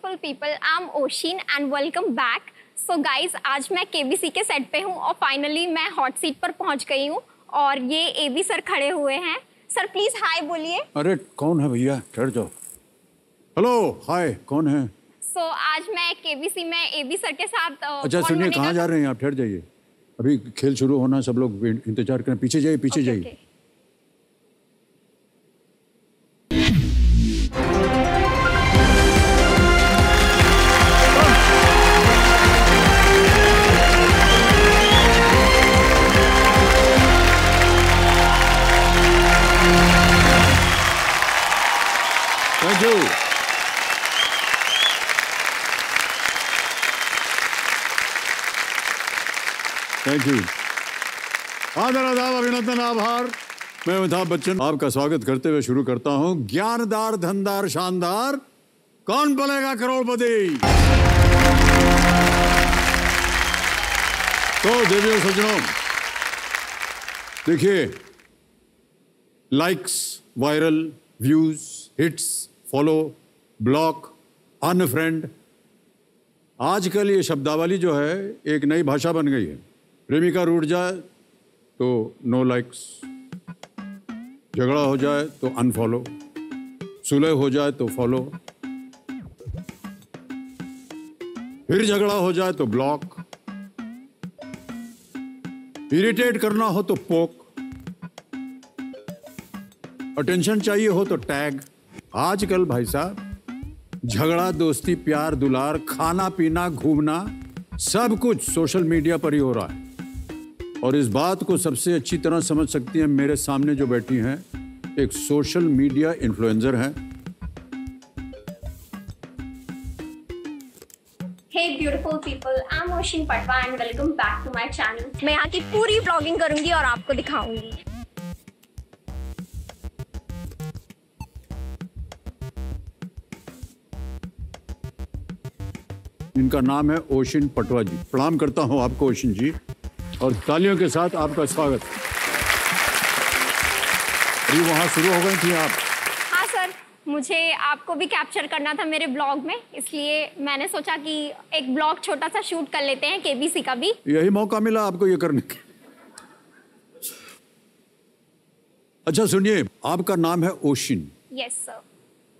Beautiful people, I am ocean and welcome back. So guys, आज मैं KBC के set पे हूँ और फाइनली मैं हॉट सीट पर पहुँच गई हूँ और ये एबी सर खड़े हुए हैं। सर प्लीज हाय बोलिए। अरे कौन है भैया, ठहर जाओ। हेलो हाय, कौन है? सो आज मैं केबीसी में एबी सर के साथ अच्छा सुनिए, कहाँ जा रहे हैं आप? ठहर जाइए, अभी खेल शुरू होना, सब लोग इंतजार करें। पीछे जाइए, पीछे जाइए। Thank you. Thank you. आदर आदाब, अभिनंदन, आभार। मैं अमिताभ बच्चन आपका स्वागत करते हुए शुरू करता हूं। ज्ञानदार, धनदार, शानदार, कौन बनेगा करोड़पति? तो देवियों सज्जनों, देखिए, likes, viral, views, hits, follow, block, unfriend, आजकल ये शब्दावली जो है एक नई भाषा बन गई है। प्रेमिका रूठ जाए तो नो लाइक्स, झगड़ा हो जाए तो अनफॉलो, सुलह हो जाए तो फॉलो, फिर झगड़ा हो जाए तो ब्लॉक, इरिटेट करना हो तो पोक, अटेंशन चाहिए हो तो टैग। आजकल भाई साहब झगड़ा, दोस्ती, प्यार, दुलार, खाना पीना, घूमना, सब कुछ सोशल मीडिया पर ही हो रहा है। और इस बात को सबसे अच्छी तरह समझ सकती हैं मेरे सामने जो बैठी हैं, एक सोशल मीडिया इन्फ्लुएंसर हैं। Hey beautiful people, I am Oshin Patwa and welcome back to my channel. मैं यहाँ की पूरी ब्लॉगिंग करूंगी और आपको दिखाऊंगी। इनका नाम है ओशिन पटवा जी। प्रणाम करता हूं आपको ओशिन जी, और तालियों के साथ आपका स्वागत। अभी वहां शुरू हो गई थी आप? हाँ सर, मुझे आपको भी कैप्चर करना था मेरे ब्लॉग में, इसलिए मैंने सोचा कि एक ब्लॉग छोटा सा शूट कर लेते हैं, केबीसी का भी। यही मौका मिला आपको ये करने का। अच्छा सुनिए, आपका नाम है ओशिन। Yes sir.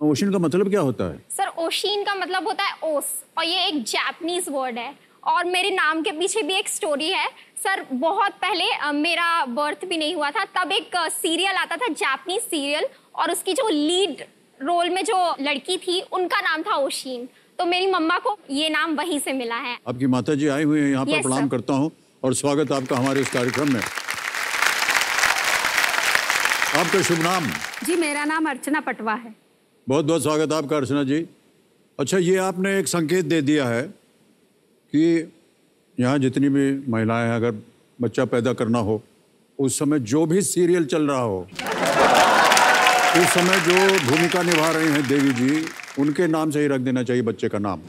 ओशिन का मतलब क्या होता है? सर ओशिन का मतलब होता है ओस, और ये एक जापानीज वर्ड है, और मेरे नाम के पीछे भी एक स्टोरी है। सर बहुत पहले मेरा बर्थ भी नहीं हुआ था, तब एक सीरियल आता था, जापानीज सीरियल, और उसकी जो लीड रोल में जो लड़की थी उनका नाम था ओशिन, तो मेरी मम्मा को ये नाम वहीं से मिला है। आपकी माता जी आई हुई हैं यहाँ पर। Yes, प्रणाम sir. करता हूँ और स्वागत आपका हमारे इस कार्यक्रम में। आपका शुभ नाम? जी मेरा नाम अर्चना पटवा है। बहुत बहुत स्वागत आपका अर्चना जी। अच्छा, ये आपने एक संकेत दे दिया है कि यहाँ जितनी भी महिलाएं हैं, अगर बच्चा पैदा करना हो, उस समय जो भी सीरियल चल रहा हो, उस समय जो भूमिका निभा रही हैं देवी जी, उनके नाम से ही रख देना चाहिए बच्चे का नाम।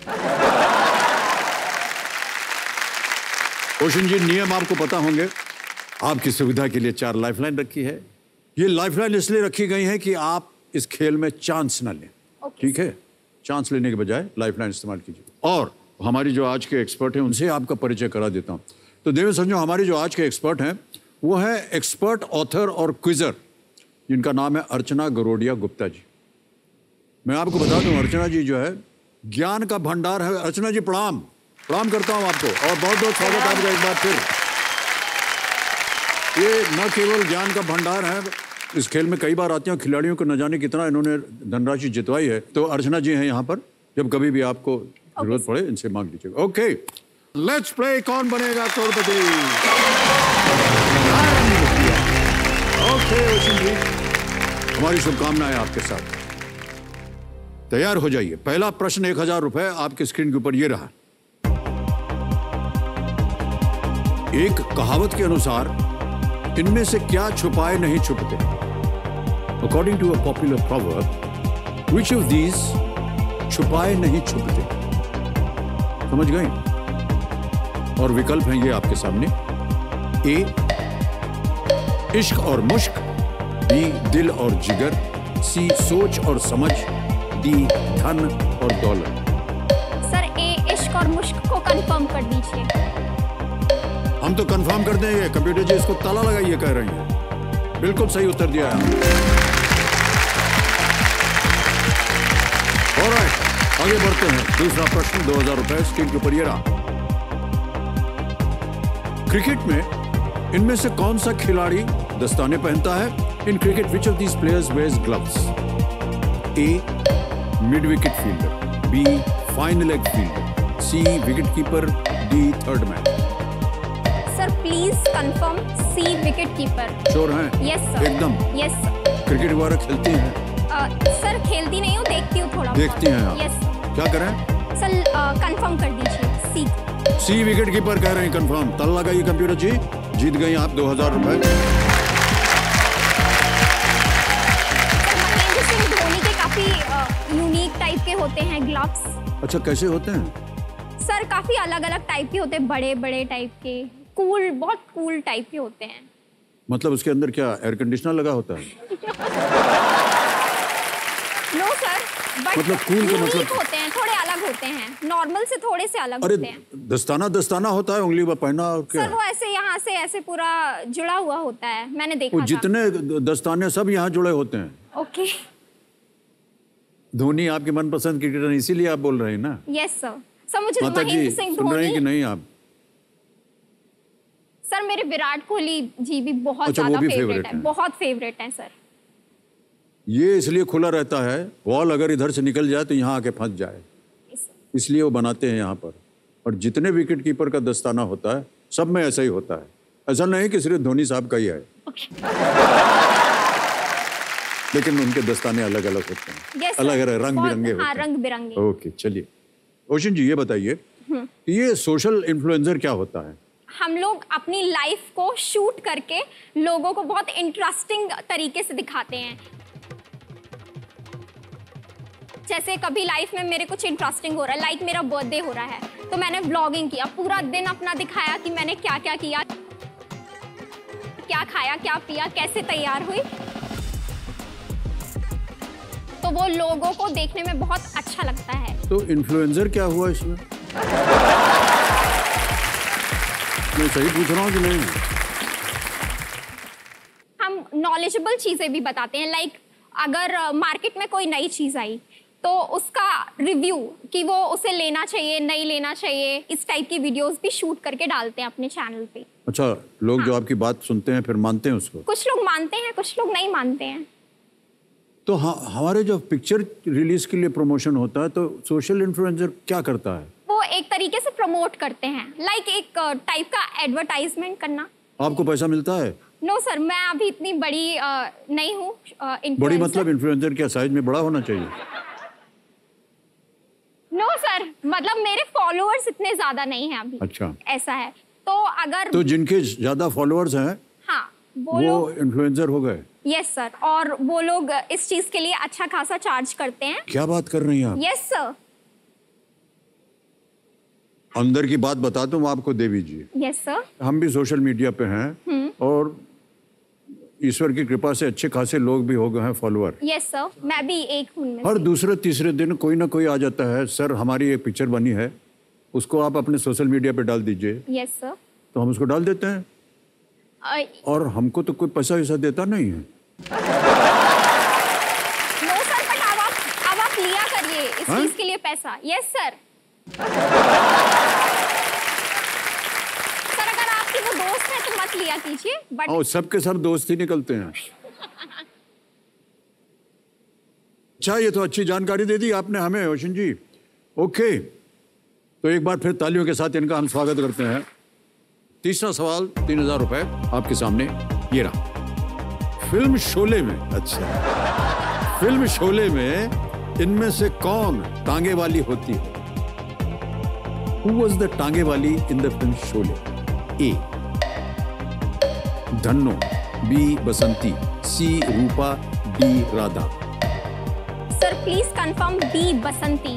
ओशिन जी, नियम आपको पता होंगे। आपकी सुविधा के लिए 4 लाइफलाइन रखी है। ये लाइफलाइन इसलिए रखी गई है कि आप इस खेल में चांस ना लें। ठीक है? चांस लेने के बजाय लाइफलाइन इस्तेमाल कीजिए। और हमारी जो आज के एक्सपर्ट हैं, उनसे आपका परिचय करा देता हूं। तो देवी समझो, हमारे जो आज के एक्सपर्ट हैं वो है एक्सपर्ट ऑथर और क्विजर, जिनका नाम है अर्चना गरोडिया गुप्ता जी। मैं आपको बता दूं, अर्चना जी जो है ज्ञान का भंडार है। अर्चना जी प्रणाम। प्रणाम करता हूं आपको, और बहुत बहुत स्वागत आपका एक बार फिर। ये न केवल ज्ञान का भंडार है, इस खेल में कई बार आते हैं, खिलाड़ियों को न जाने कितना इन्होंने धनराशि जितवाई है। तो अर्चना जी हैं यहाँ पर, जब कभी भी आपको जरूरत पड़े इनसे मांग लीजिएगा। ओके, लेट्स प्ले कौन बनेगा करोड़पति। ओके ओशिन जी, हमारी शुभकामनाएं आपके साथ। तैयार हो जाइए। पहला प्रश्न 1000 रुपए आपके स्क्रीन के ऊपर ये रहा। एक कहावत के अनुसार इनमें से क्या छुपाए नहीं छुपते? According to a popular proverb, which of these छुपाए नहीं छुपते? समझ गए? और विकल्प हैं ये आपके सामने। ए इश्क और मुश्क, बी दिल और जिगर, सी सोच और समझ, डी धन और दौलत। इश्क और मुश्क को कंफर्म कर दीजिए। हम तो कंफर्म कर देंगे। कंप्यूटर जी इसको ताला लगाइए कह रही हैं। बिल्कुल सही उत्तर दिया है। ऑलराइट, आगे बढ़ते हैं। दूसरा प्रश्न 2000 रुपए स्क्रीन के ऊपर ये रहा। क्रिकेट में इनमें से कौन सा खिलाड़ी दस्ताने पहनता है? In cricket which of these players wears gloves? A mid wicket fielder, B fine leg fielder, C wicket keeper, D third man. Sir please confirm C wicket keeper. Sure हैं? Yes sir. एकदम? Yes sir. Cricket वगैरह खेलती हैं? Sir खेलती नहीं हूँ, देखती हूँ थोड़ा। देखती हैं आप? Yes sir. क्या करें? सर कंफर्म कर दीजिए सी विकेट कीपर कह रहे हैं कंफर्म। ताला लगाइए कंप्यूटर जी। जीत गई आप 2000 रुपए। महेंद्र सिंह धोनी के काफी यूनिक टाइप के होते हैं ग्लव्स। अच्छा, कैसे होते हैं? सर काफी अलग अलग टाइप के होते हैं, बड़े बड़े टाइप के, कूल, बहुत कूल टाइप के होते हैं। मतलब उसके अंदर क्या एयर कंडीशनर लगा होता है? नो सर, बट मतलब कूल का मतलब होते हैं, थोड़े अलग होते हैं, नॉर्मल से थोड़े से अलग अरे होते हैं। दस्ताना होता है उंगली पर पहना और क्या? सर वो ऐसे यहाँ से ऐसे पूरा जुड़ा हुआ होता है, मैंने देखा वो था। जितने दस्ताने सब यहाँ जुड़े होते हैं। ओके। धोनी आपके मनपसंद क्रिकेटर, इसीलिए आप बोल रहे हैं ना? Yes sir. सर मुझे माता जी महेंद्र सिंह सुन रहे हैं कि धोनी, नहीं आप? सर मेरे विराट कोहली जी भी बहुत अच्छा, वो ज्यादा भी फेवरेट फेवरेट है, हैं। बहुत फेवरेट है सर। ये इसलिए खुला रहता है, बॉल अगर इधर से निकल जाए तो यहाँ आके फंस जाए, इसलिए वो बनाते हैं यहाँ पर। और जितने विकेट कीपर का दस्ताना होता है सब में ऐसा ही होता है। ऐसा नहीं कि सिर्फ धोनी साहब का ही है, लेकिन उनके दस्ताने अलग अलग होते हैं। Yes, अलग sir. अलग रंग बिरंगे हाँ, होते हैं। रंग बिरंगे। ओके, चलिए ओशन जी ये बताइए कि ये सोशल इन्फ्लुएंसर क्या होता है? हम लोग अपनी लाइफ को शूट करके लोगों को बहुत इंटरेस्टिंग तरीके से दिखाते हैं। जैसे कभी लाइफ में मेरे कुछ इंटरेस्टिंग हो रहा है, लाइक मेरा बर्थडे हो रहा है, तो मैंने व्लॉगिंग किया, पूरा दिन अपना दिखाया कि मैंने क्या क्या किया, क्या खाया, क्या पिया, कैसे तैयार हुई। तो वो लोगों को देखने में बहुत अच्छा लगता है। तो इन्फ्लुएंसर क्या हुआ इसमें? मैं सही पूछ रहा हूँ कि नहीं? हम नॉलेजेबल चीजें भी बताते हैं, लाइक अगर मार्केट में कोई नई चीज आई तो उसका रिव्यू कि वो उसे लेना चाहिए नहीं लेना चाहिए, इस टाइप की वीडियोस भी शूट करके डालते हैं अपने चैनल पे। अच्छा, लोग जो आपकी बात सुनते हैं फिर मानते हैं उसको? कुछ लोग मानते हैं, कुछ लोग नहीं मानते हैं। तो हमारे जो पिक्चर रिलीज के लिए प्रमोशन होता है तो सोशल इन्फ्लुएंसर क्या करता है? वो एक तरीके से प्रमोट करते हैं, लाइक एक टाइप का एडवर्टाइजमेंट करना। आपको पैसा मिलता है? नो सर, मैं अभी इतनी बड़ी नहीं हूँ। बड़ी मतलब इन्फ्लुएंसर क्या साइज में बड़ा होना चाहिए? नो सर, मतलब मेरे फॉलोअर्स इतने ज्यादा नहीं हैं अभी। अच्छा, ऐसा है। तो अगर तो जिनके ज्यादा फॉलोअर्स हैं हाँ वो इन्फ्लुएंसर हो गए? यस सर, और वो लोग इस चीज के लिए अच्छा खासा चार्ज करते हैं। क्या बात कर रही हैं आप? Yes sir. अंदर की बात बता दूं आपको देवी जी, यस सर। हम भी सोशल मीडिया पे हैं और ईश्वर की कृपा से अच्छे खासे लोग भी हो गए हैं फॉलोअर। यस सर, मैं भी एक हूँ उनमें हर से। दूसरे तीसरे दिन कोई ना कोई आ जाता है, सर हमारी एक पिक्चर बनी है, उसको आप अपने सोशल मीडिया पे डाल दीजिए। Yes sir. तो हम उसको डाल देते हैं और हमको तो कोई पैसा वैसा देता नहीं है। नो सर, बट अब आप लिया करिए इस हाँ? चीज के लिए पैसा। Yes sir. सर अगर आपकी वो दोस्त है तो मत लिया कीजिए, बट और सबके सब दोस्त ही निकलते हैं। अच्छा, ये तो अच्छी जानकारी दे दी आपने हमें ओशन जी। ओके, तो एक बार फिर तालियों के साथ इनका हम स्वागत करते हैं। तीसरा सवाल 3000 रुपए आपके सामने ये रहा। फिल्म शोले में, अच्छा, फिल्म शोले में इनमें से कौन टांगे वाली होती है? Who was the टांगे वाली in the film Sholay? A Dhanno, B Basanti, C Roopa, D Radha. Sir please confirm B Basanti.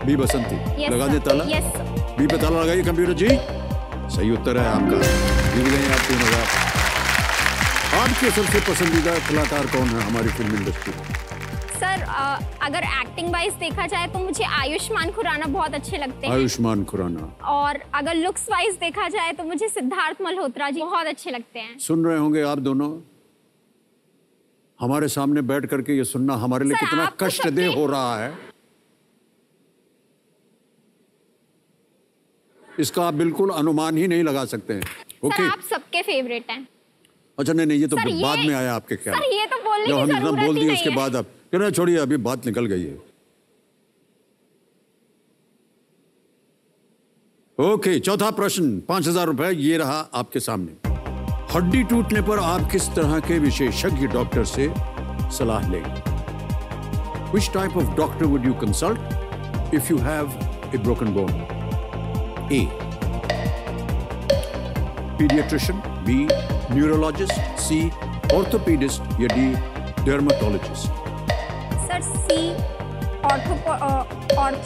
B Basanti. Yes, लगा sir. दे ताला? Yes, sir. बी पे ताला लगाइए कंप्यूटर जी। सही उत्तर है आपका। जीत गए आप 3000। आपके सबसे पसंदीदा कलाकार कौन है हमारी फिल्म इंडस्ट्री में? सर अगर एक्टिंग वाइज देखा जाए तो मुझे आयुष्मान खुराना बहुत अच्छे लगते हैं। आयुष्मान खुराना। और अगर लुक्स वाइज देखा जाए तो मुझे सिद्धार्थ मल्होत्रा जी बहुत अच्छे लगते हैं। सुन रहे होंगे आप दोनों, हमारे सामने बैठ करके ये सुनना हमारे लिए कितना कष्टदेह हो रहा है। इसका आप बिल्कुल अनुमान ही नहीं लगा सकते हैं। सर आप सबके फेवरेट हैं। अच्छा नहीं, ये तो बाद में आया आपके ख्याल। सर ये तो बोलने जब की हम इतना जरूरत बोल ही दिए नहीं उसके है। बाद आप कहना छोड़िए, अभी बात निकल गई है। ओके, चौथा प्रश्न 5,000 रुपए ये रहा आपके सामने। हड्डी टूटने पर आप किस तरह के विशेषज्ञ डॉक्टर से सलाह लेंगे? Which type of doctor would you consult if you have a broken bone? A. Pediatrician. B. Neurologist. C. Orthopedist. या D. Dermatologist. सर सी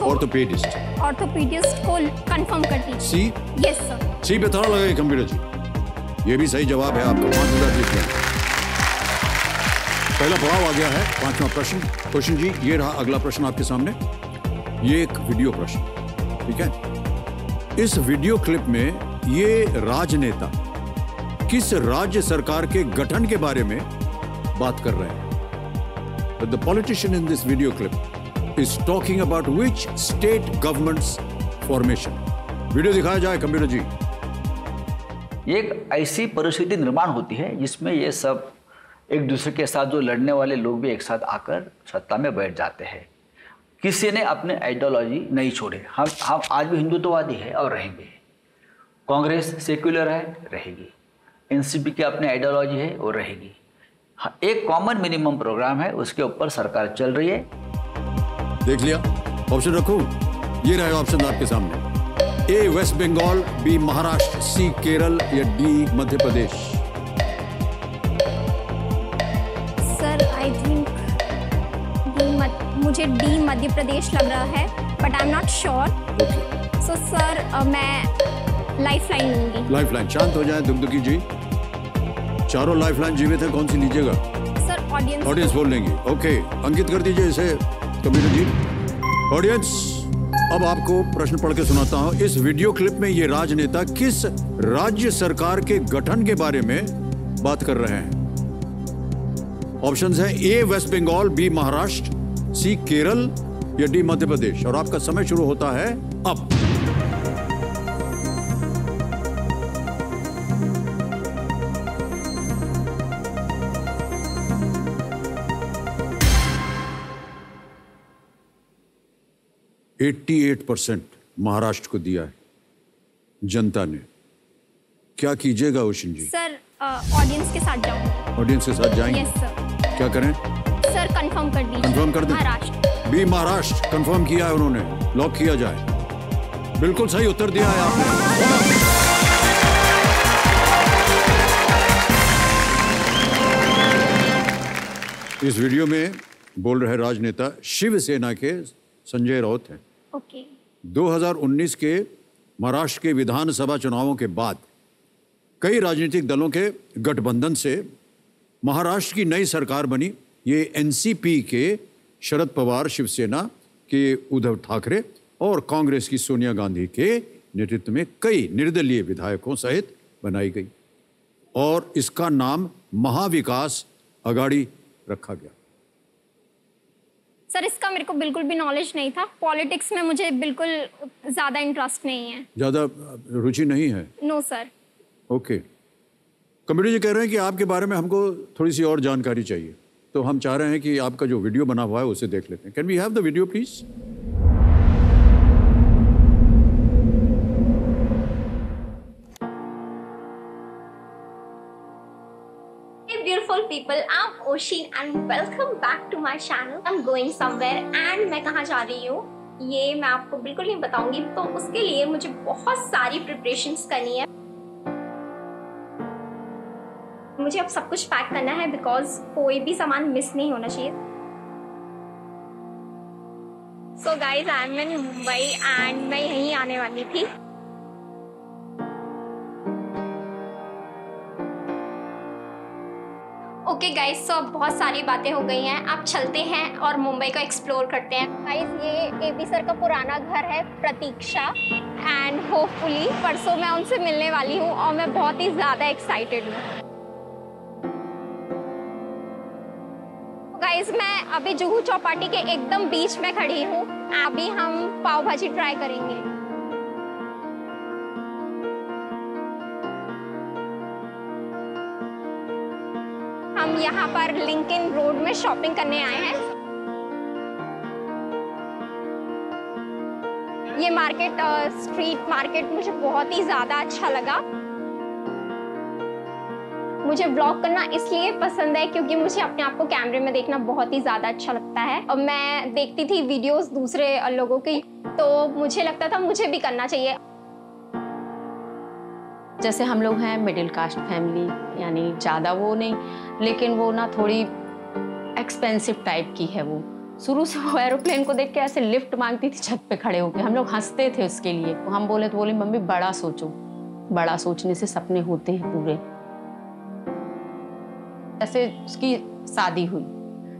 Orthopedist. ऑर्थोपेडिस्ट को कंफर्म कर दीजिए। C. Yes sir. C पे थोड़ा लगेगा कंप्यूटर जी। ये भी सही जवाब है आपका। 5,000 जीत गए। पहला पड़ाव आ गया है, 5वां प्रश्न। क्वेश्चन जी ये रहा अगला प्रश्न आपके सामने। ये एक वीडियो प्रश्न, ठीक है। इस वीडियो क्लिप में ये राजनेता किस राज्य सरकार के गठन के बारे में बात कर रहे हैं? The politician in this video clip is talking about which state governments formation. Video दिखाया जाए कंप्यूटर जी। ये एक ऐसी परिस्थिति निर्माण होती है जिसमें ये सब एक दूसरे के साथ जो लड़ने वाले लोग भी एक साथ आकर सत्ता में बैठ जाते हैं। किसी ने अपने आइडियोलॉजी नहीं छोड़े। हम आज भी हिंदुत्ववादी है और रहेंगे। कांग्रेस सेक्युलर है, रहेगी। एनसीपी की अपनी आइडियोलॉजी है, वो रहेगी। एक कॉमन मिनिमम प्रोग्राम है, उसके ऊपर सरकार चल रही है। देख लिया, ऑप्शन रखूं? ये रहे ऑप्शन आपके सामने। ए वेस्ट बंगाल, बी महाराष्ट्र, सी केरल या D Madhya Pradesh. Sir I think मुझे डी मध्य प्रदेश लग रहा है, but I am not sure. So sir मैं लाइफलाइन लूंगी। लाइफलाइन। शांत हो जाए दुगदुगी जी। चारों लाइफलाइन जीवित है, कौन सी लीजिएगा? सर ऑडियंस बोल लेंगी। ओके, अंकित कर दीजिए इसे कबीर जी। ऑडियंस, अब आपको प्रश्न पढ़ के सुनाता हूं। इस वीडियो क्लिप में ये राजनेता किस राज्य सरकार के गठन के बारे में बात कर रहे हैं? ऑप्शंस हैं ए वेस्ट बंगाल, बी महाराष्ट्र, सी केरल या डी मध्य प्रदेश। और आपका समय शुरू होता है अब। %88% महाराष्ट्र को दिया है जनता ने। क्या कीजिएगा ओशन जी? सर ऑडियंस के साथ जाऊंगी। ऑडियंस के साथ जाएंगे? Yes sir. क्या करें? सर कंफर्म कर दीजिए। कंफर्म कर दें? महाराष्ट्र। बी महाराष्ट्र कंफर्म किया है उन्होंने। लॉक किया जाए। बिल्कुल सही उत्तर दिया है आपने। इस वीडियो में बोल रहे राजनेता शिवसेना के संजय राउत हैं। ओके। 2019 के महाराष्ट्र के विधानसभा चुनावों के बाद कई राजनीतिक दलों के गठबंधन से महाराष्ट्र की नई सरकार बनी। ये एनसीपी के शरद पवार, शिवसेना के उद्धव ठाकरे और कांग्रेस की सोनिया गांधी के नेतृत्व में कई निर्दलीय विधायकों सहित बनाई गई और इसका नाम महाविकास अघाड़ी रखा गया। सर इसका मेरे को बिल्कुल भी नॉलेज नहीं था। पॉलिटिक्स में मुझे बिल्कुल ज़्यादा इंटरेस्ट नहीं है। ज़्यादा रुचि नहीं है? No sir. Okay. Computer ji कह रहे हैं कि आपके बारे में हमको थोड़ी सी और जानकारी चाहिए, तो हम चाह रहे हैं कि आपका जो वीडियो बना हुआ है उसे देख लेते हैं। Can we have the video please? Beautiful people, I'm Oshin and welcome back to my channel. I'm going somewhere and मैं कहाँ जा रही हूँ ये मैं आपको बिल्कुल नहीं बताऊंगी, तो उसके लिए मुझे बहुत सारी प्रिपरेशंस करनी है। मुझे अब सब कुछ पैक करना है बिकॉज कोई भी सामान मिस नहीं होना चाहिए। So guys, I'm in Mumbai and मैं यहीं आने वाली थी। ओके गाइस, सो अब बहुत सारी बातें हो गई हैं, आप चलते हैं और मुंबई को एक्सप्लोर करते हैं। गाइस, ये एपी सर का पुराना घर है, प्रतीक्षा, एंड होपफुली परसों मैं उनसे मिलने वाली हूँ और मैं बहुत ही ज़्यादा एक्साइटेड हूँ। गाइस, मैं अभी जुहू चौपाटी के एकदम बीच में खड़ी हूँ। अभी हम पाव भाजी ट्राई करेंगे। हम यहाँ पर लिंकन रोड में शॉपिंग करने आए हैं। ये मार्केट, स्ट्रीट मार्केट मुझे बहुत ही ज्यादा अच्छा लगा। मुझे व्लॉग करना इसलिए पसंद है क्योंकि मुझे अपने आप को कैमरे में देखना बहुत ही ज़्यादा अच्छा लगता है। और मैं देखती थी वीडियोस दूसरे लोगों की, तो मुझे लगता था मुझे भी करना चाहिए। जैसे हम लोग हैं मिडिल कास्ट फैमिली, यानी ज़्यादा वो नहीं, लेकिन वो ना थोड़ी एक्सपेंसिव टाइप की है। वो शुरू से वो एरोप्लेन को देख के ऐसे लिफ्ट मांगती थी छत पे खड़े होकर। हम लोग हंसते थे उसके लिए। तो हम बोले तो बोले मम्मी बड़ा सोचो, बड़ा सोचने से सपने होते हैं पूरे। ऐसे उसकी शादी हुई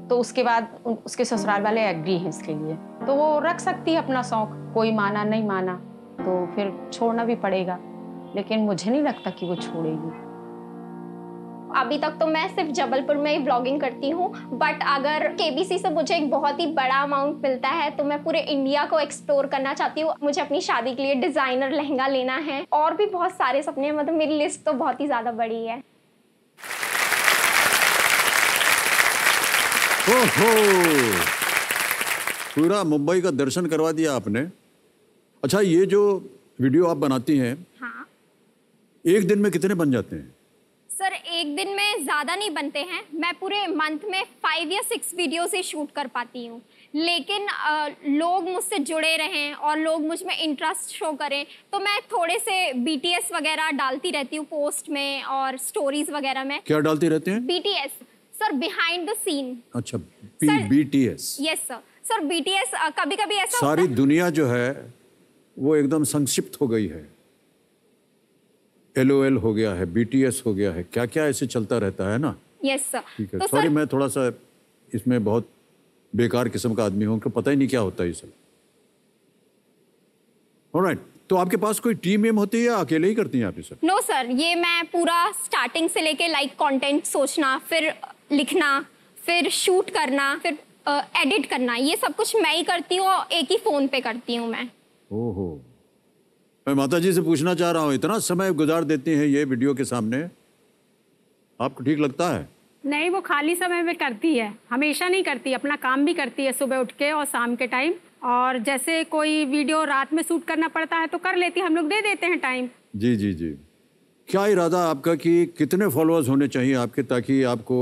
तो उसके बाद उसके ससुराल वाले एग्री हैं इसके लिए, तो वो रख सकती है अपना शौक। कोई माना नहीं माना तो फिर छोड़ना भी पड़ेगा, लेकिन मुझे नहीं लगता कि वो छोड़ेगी। अभी तक तो मैं सिर्फ जबलपुर में ही व्लॉगिंग करती हूँ, बट अगर केबीसी से मुझे एक बहुत ही बड़ा अमाउंट मिलता है तो मैं पूरे इंडिया को एक्सप्लोर करना चाहती हूँ। मुझे अपनी शादी के लिए डिजाइनर लहंगा लेना है और भी बहुत सारे सपने हैं। मतलब मेरी लिस्ट तो बहुत ही ज्यादा बड़ी है। ओहो, पूरा मुंबई का दर्शन करवा दिया आपने। अच्छा, ये जो वीडियो आप बनाती हैं, हाँ एक दिन में कितने बन जाते हैं? सर, एक दिन में ज़्यादा नहीं बनते हैं। मैं पूरे मंथ में 5 या 6 वीडियोस ही शूट कर पाती हूँ। लेकिन लोग मुझसे जुड़े रहें और लोग मुझ में इंटरेस्ट शो करें तो मैं थोड़े से BTS वगैरह डालती रहती हूँ पोस्ट में और स्टोरीज वगैरह में। क्या डालती रहते हैं? BTS sir, behind the scene. अच्छा, BTS। Yes sir. Sir, BTS कभी कभी ऐसा सारी दुनिया जो है वो एकदम संक्षिप्त हो गई है। LOL हो गया है, BTS हो गया है, क्या क्या ऐसे चलता रहता है ना। Yes sir. ठीक है, तो सॉरी, मैं थोड़ा सा इसमें बहुत बेकार किस्म का आदमी हूँ कि पता ही नहीं क्या होता है ये सब। ऑलराइट, तो आपके पास कोई टीम एम होती है या अकेले ही करती हैं आप ये सब? नो सर, ये मैं पूरा स्टार्टिंग से लेके कंटेंट सोचना, फिर लिखना, फिर शूट करना, फिर एडिट करना, ये सब कुछ मैं ही करती हूँ और एक ही फोन पे करती हूँ मैं। ओहो, मैं माता जी से पूछना चाह रहा हूँ, इतना समय गुजार देती हैं ये वीडियो के सामने, आपको ठीक लगता है? नहीं, वो खाली समय में करती है, हमेशा नहीं करती। अपना काम भी करती है सुबह उठ के और शाम के टाइम। और जैसे कोई वीडियो रात में शूट करना पड़ता है तो कर लेती है, हम लोग दे देते हैं टाइम। जी जी जी। क्या इरादा आपका कि कितने फॉलोअर्स होने चाहिए आपके ताकि आपको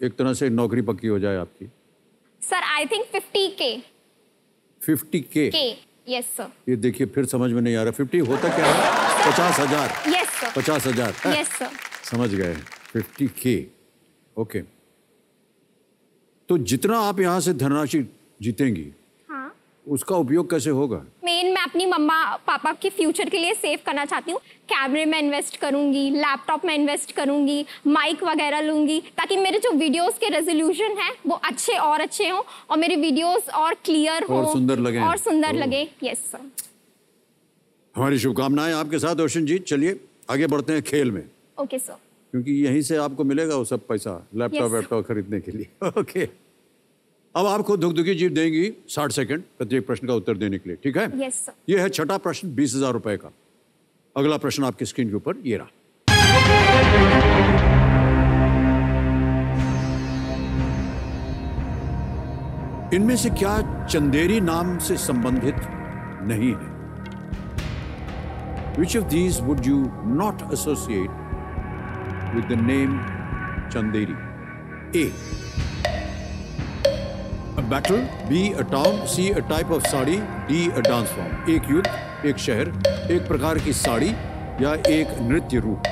एक तरह से नौकरी पक्की हो जाए आपकी? Sir, I think 50K। 50K? Yes sir. ये देखिए, फिर समझ में नहीं आ रहा, 50 होता क्या है? 50,000। Yes sir. 50,000। Yes sir. समझ गए, 50K। ओके, तो जितना आप यहाँ से धनराशि जीतेंगी, हाँ, उसका उपयोग कैसे होगा? मेन मैं अपनी मम्मा पापा के फ्यूचर के लिए सेव करना चाहती हूँ। कैमरे में इन्वेस्ट करूंगी, लैपटॉप में इन्वेस्ट करूंगी, माइक वगैरह लूंगी, ताकि मेरे जो वीडियोस के रेजोल्यूशन है वो अच्छे हों और मेरे वीडियोस और क्लियर हो और सुंदर लगे। और सुंदर लगे। Yes sir. हमारी शुभकामनाएं आपके साथ रोशन जी। चलिए आगे बढ़ते हैं खेल में। Okay sir. क्योंकि यहीं से आपको मिलेगा वो सब पैसा लैपटॉप Yes. वैपटॉप खरीदने के लिए। ओके, अब आपको धुकधुकी जीप देंगी 60 सेकंड प्रत्येक प्रश्न का उत्तर देने के लिए, ठीक है? Yes sir. ये है छठा प्रश्न, 20,000 रुपए का। अगला प्रश्न आपकी स्क्रीन के ऊपर ये रहा। इनमें से क्या चंदेरी नाम से संबंधित नहीं है? Which of these would you not associate with the name Chanderi? A, a battle, B, a town, C, a type of sari, D, a dance form. एक युद्ध, एक शहर, एक प्रकार की साड़ी या एक नृत्य रूप?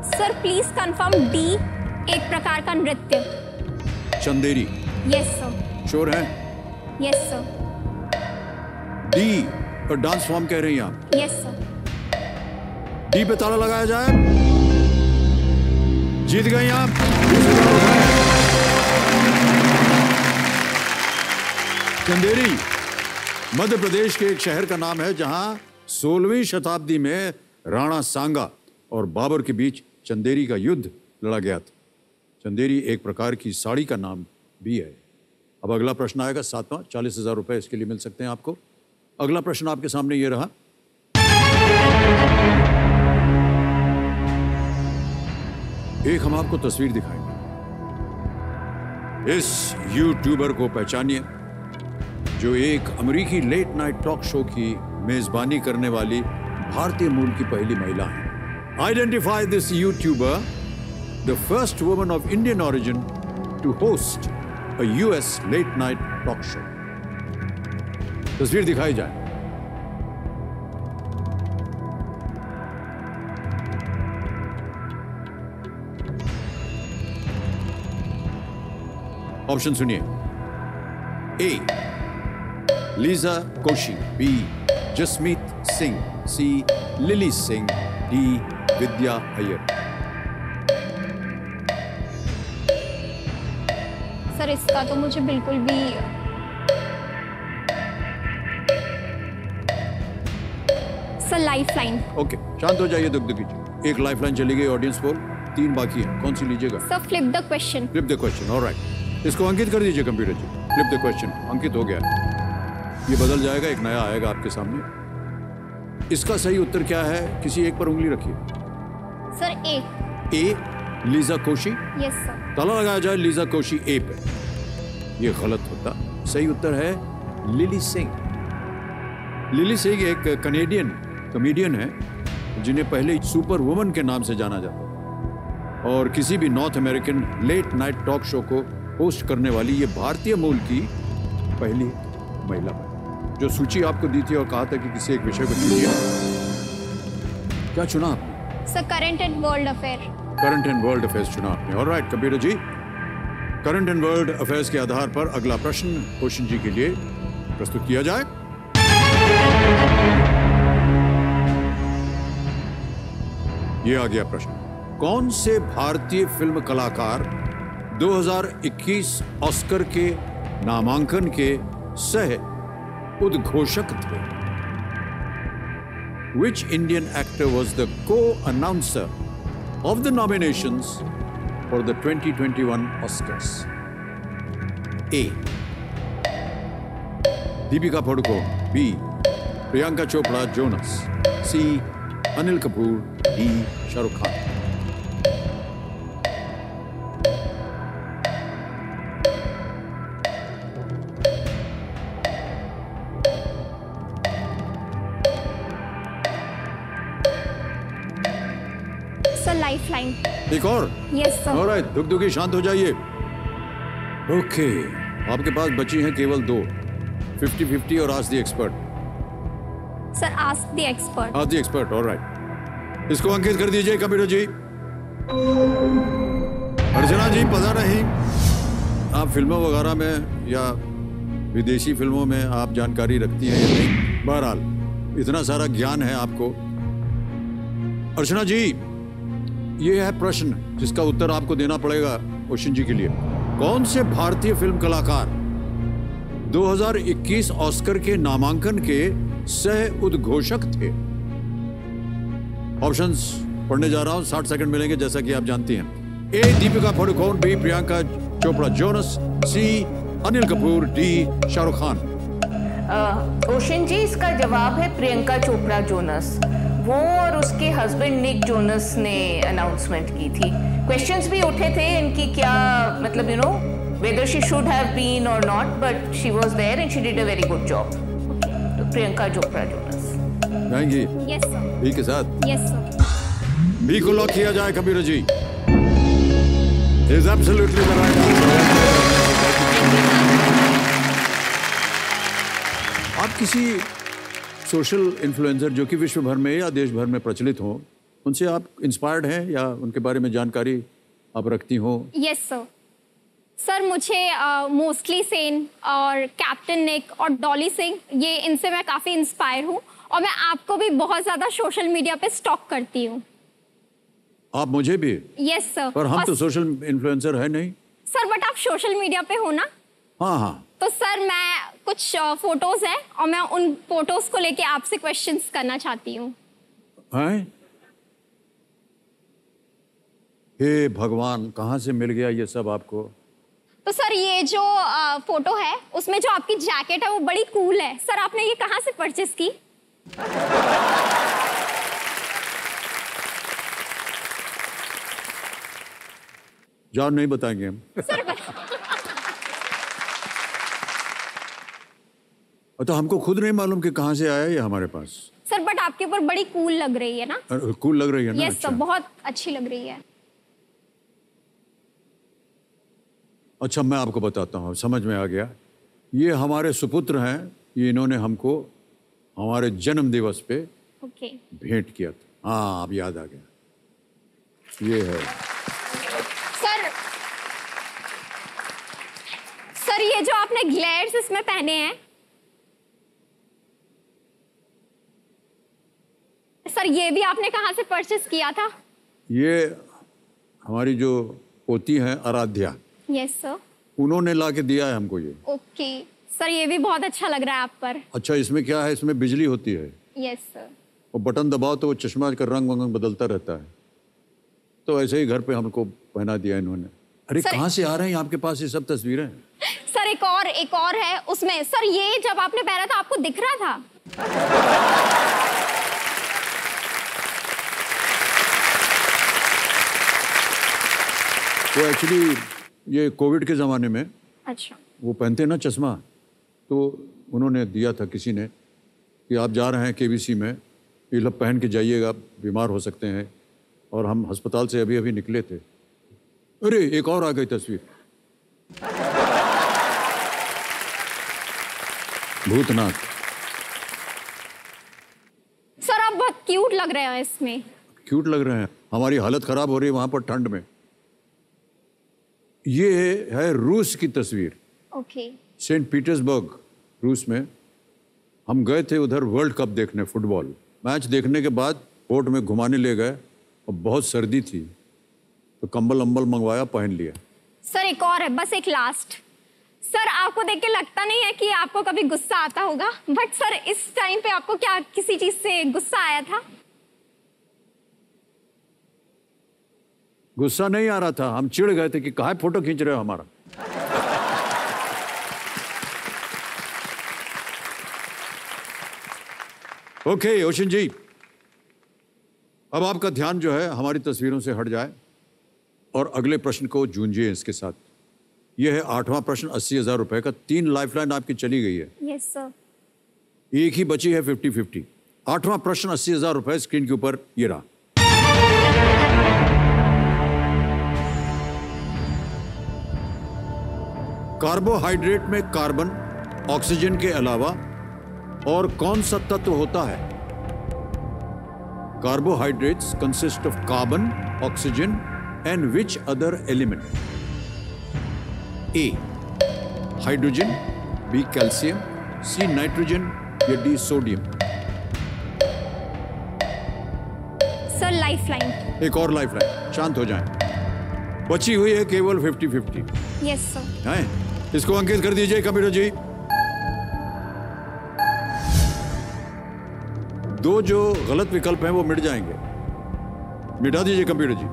सर, प्लीज कंफर्म D, एक प्रकार का नृत्य। चंदेरी। Yes sir. श्योर है? Yes sir. D, और डांस फॉर्म कह रही हैं आप? Yes sir. डी पे ताला लगाया जाए। जीत गई आप। चंदेरी मध्य प्रदेश के एक शहर का नाम है जहां 16वीं शताब्दी में राणा सांगा और बाबर के बीच चंदेरी का युद्ध लड़ा गया था। चंदेरी एक प्रकार की साड़ी का नाम भी है। अब अगला प्रश्न आएगा 7वां, 40,000 रुपए इसके लिए मिल सकते हैं आपको। अगला प्रश्न आपके सामने ये रहा। एक हम आपको तस्वीर दिखाएंगे। इस यूट्यूबर को पहचानिए जो एक अमेरिकी लेट नाइट टॉक शो की मेजबानी करने वाली भारतीय मूल की पहली महिला है। Identify this YouTuber, the first woman of Indian origin to host a US late night talk show. तस्वीर दिखाई जाए। ऑप्शन सुनिए। A Liza Koshy, B Jasmeet Singh, C Lilly Singh, D Vidya Iyer. Sir इसका तो मुझे बिल्कुल भी सर लाइफलाइन। ओके, शांत हो जाइए, दुगदुगी जी। एक लाइफलाइन चली गई ऑडियंस पोल, 3 बाकी है। कौन सी लीजिएगा? Sir flip the question. Flip the question, alright. इसको अंकित कर दीजिए computer ji. Flip the question अंकित हो गया। ये बदल जाएगा, एक नया आएगा आपके सामने। इसका सही उत्तर क्या है? किसी एक पर उंगली रखिए। Sir A. A Liza Koshy. Yes sir. ताला लगाया जाए लीजा कोशी ए पे। ये गलत होता। सही उत्तर है लिली सिंह। लिली सिंह एक कनेडियन कॉमेडियन है जिन्हें पहले सुपर वुमन के नाम से जाना जाता है और किसी भी North American late night talk show को होस्ट करने वाली ये भारतीय मूल की पहली महिला है। जो सूची आपको दी थी और कहा था कि किसी एक विषय को चुनिए, क्या चुना आपने? Sir current and world affair. Current and world affairs चुना आपने। Alright computer ji, current and world affairs के आधार पर अगला प्रश्न क्वेश्चन जी के लिए प्रस्तुत किया जाए। ये आ गया प्रश्न। कौन से भारतीय फिल्म कलाकार 2021 ऑस्कर के नामांकन के सह उद्घोषक थे? Which Indian actor was the co-announcer of the nominations for the 2021 Oscars? A. Deepika Padukone, B. Priyanka Chopra Jonas, C. Anil Kapoor, D. Shah Rukh Khan. Sir lifeline. एक और? Yes sir. ऑलराइट, दुगदुगी शांत हो जाइए। Okay, आपके पास बची हैं केवल 2, 50-50 और ask the expert. Sir ask the expert. Ask the expert, alright. इसको अंकित कर दीजिए कंप्यूटर जी। अर्चना जी, पता नहीं आप फिल्मों वगैरह में या विदेशी फिल्मों में आप जानकारी रखती हैं या नहीं। बहरहाल इतना सारा ज्ञान है आपको। अर्चना जी, ये है प्रश्न जिसका उत्तर आपको देना पड़ेगा क्वेश्चन जी के लिए। कौन से भारतीय फिल्म कलाकार 2021 ऑस्कर के नामांकन के सह उद्घोषक थे? ऑप्शंस पढ़ने जा रहा हूं, 60 सेकंड मिलेंगे जैसा कि आप जानती हैं। A Deepika Padukone, B Priyanka Chopra Jonas, C Anil Kapoor, D Shahrukh Khan. Ocean ji, इसका जवाब है प्रियंका चोपड़ा जोनस। वो और उसके हस्बैंड निक जोनस ने अनाउंसमेंट की थी। क्वेश्चंस भी उठे थे इनकी, क्या मतलब you know whether she should have been or not, but she was there and she did a very good job. तो प्रियंका चोपड़ा जोनस जाएंगी यस सर। बी के साथ? Yes sir. बी को लॉक किया जाए computer ji. Is absolutely the right answer. आप किसी social influencer जो कि विश्व भर में या देश भर में प्रचलित हो, उनसे आप इंस्पायर्ड हैं या उनके बारे में जानकारी आप रखती हो? Yes sir. सर मुझे मोस्टली सेन और कैप्टन निक और डॉली सिंह, ये इनसे मैं काफ़ी इंस्पायर हूँ और मैं आपको भी बहुत ज़्यादा सोशल मीडिया पे स्टॉक करती हूँ। आप मुझे भी? Yes sir. पर हम तो सोशल इन्फ्लुएंसर है नहीं। सर बट आप सोशल मीडिया पे हो ना? हाँ हाँ। तो सर मैं कुछ फोटोज हैं और मैं उन फोटोज को लेके आपसे क्वेश्चंस करना चाहती हूँ। हैं? हे भगवान, कहाँ से मिल गया ये सब आपको? तो सर ये जो फोटो है उसमें जो आपकी जैकेट है वो बड़ी कूल है। सर आपने ये कहाँ से परचेस की? जाओ, नहीं बताएंगे हम। सर तो हमको खुद नहीं मालूम कि कहाँ से आया ये हमारे पास। सर बट आपके ऊपर बड़ी कूल लग रही है ना? कूल लग रही है ना? यस सर, बहुत अच्छी लग रही है। अच्छा, मैं आपको बताता हूँ, समझ में आ गया। ये हमारे सुपुत्र हैं, ये इन्होंने हमको हमारे जन्म दिवस पे ओके भेंट किया था। हाँ, अब याद आ गया। ये है सर ये जो आपने ग्लेयर्स इसमें पहने हैं सर, ये भी आपने कहाँ से परचेस किया था? ये हमारी जो पोती है आराध्या, यस सर, उन्होंने ला के दिया है हमको ये। ओके सर, ये भी बहुत अच्छा लग रहा है आप पर। अच्छा, इसमें क्या है? इसमें बिजली होती है। Yes sir. और बटन दबाओ तो वो चश्मा का रंग वंग बदलता रहता है। तो ऐसे ही घर पे हमको पहना दिया इन्होंने। अरे कहाँ से आ रहे हैं आपके पास ये सब तस्वीरें? सर एक और है उसमें। सर ये जब आपने पहना था आपको दिख रहा था? तो एक्चुअली ये कोविड के ज़माने में अच्छा, वो पहनते ना चश्मा, तो उन्होंने दिया था किसी ने कि आप जा रहे हैं केबीसी में, ये लब पहन के जाइएगा, बीमार हो सकते हैं। और हम अस्पताल से अभी अभी निकले थे। अरे एक और आ गई तस्वीर, भूतनाथ। सर आप बहुत क्यूट लग रहे हैं इसमें। क्यूट लग रहे हैं? हमारी हालत खराब हो रही है वहां पर ठंड में। ये है रूस की तस्वीर। ओके। सेंट पीटर्सबर्ग, रूस में हम गए थे उधर वर्ल्ड कप देखने, फुटबॉल मैच देखने के बाद बोट में घुमाने ले गए और बहुत सर्दी थी तो कंबल अंबल मंगवाया, पहन लिया। सर एक और है, बस एक लास्ट। सर आपको देख के लगता नहीं है कि आपको कभी गुस्सा आता होगा, बट सर इस टाइम पे आपको क्या किसी चीज से गुस्सा आया था? गुस्सा नहीं आ रहा था, हम चिढ़ गए थे कि काहे फोटो खींच रहे हो हमारा। ओके ओशन जी, अब आपका ध्यान जो है हमारी तस्वीरों से हट जाए और अगले प्रश्न को जूझिए इसके साथ। यह है 8वां प्रश्न, 80,000 रुपए का। 3 लाइफलाइन आपकी चली गई है। Yes sir. एक ही बची है 50-50। 8वां प्रश्न 80,000 रुपए स्क्रीन के ऊपर ये रहा। कार्बोहाइड्रेट में कार्बन, ऑक्सीजन के अलावा और कौन सा तत्व होता है? Carbohydrates consist of carbon, oxygen and which other element? A hydrogen, B calcium, C nitrogen या डी सोडियम? Sir lifeline. एक और लाइफलाइन, शांत हो जाएं। बची हुई है केवल 50-50। Yes sir. हैं? इसको अंकित कर दीजिए कंप्यूटर जी। 2 जो गलत विकल्प हैं वो मिट जाएंगे, मिटा दीजिए कंप्यूटर जी।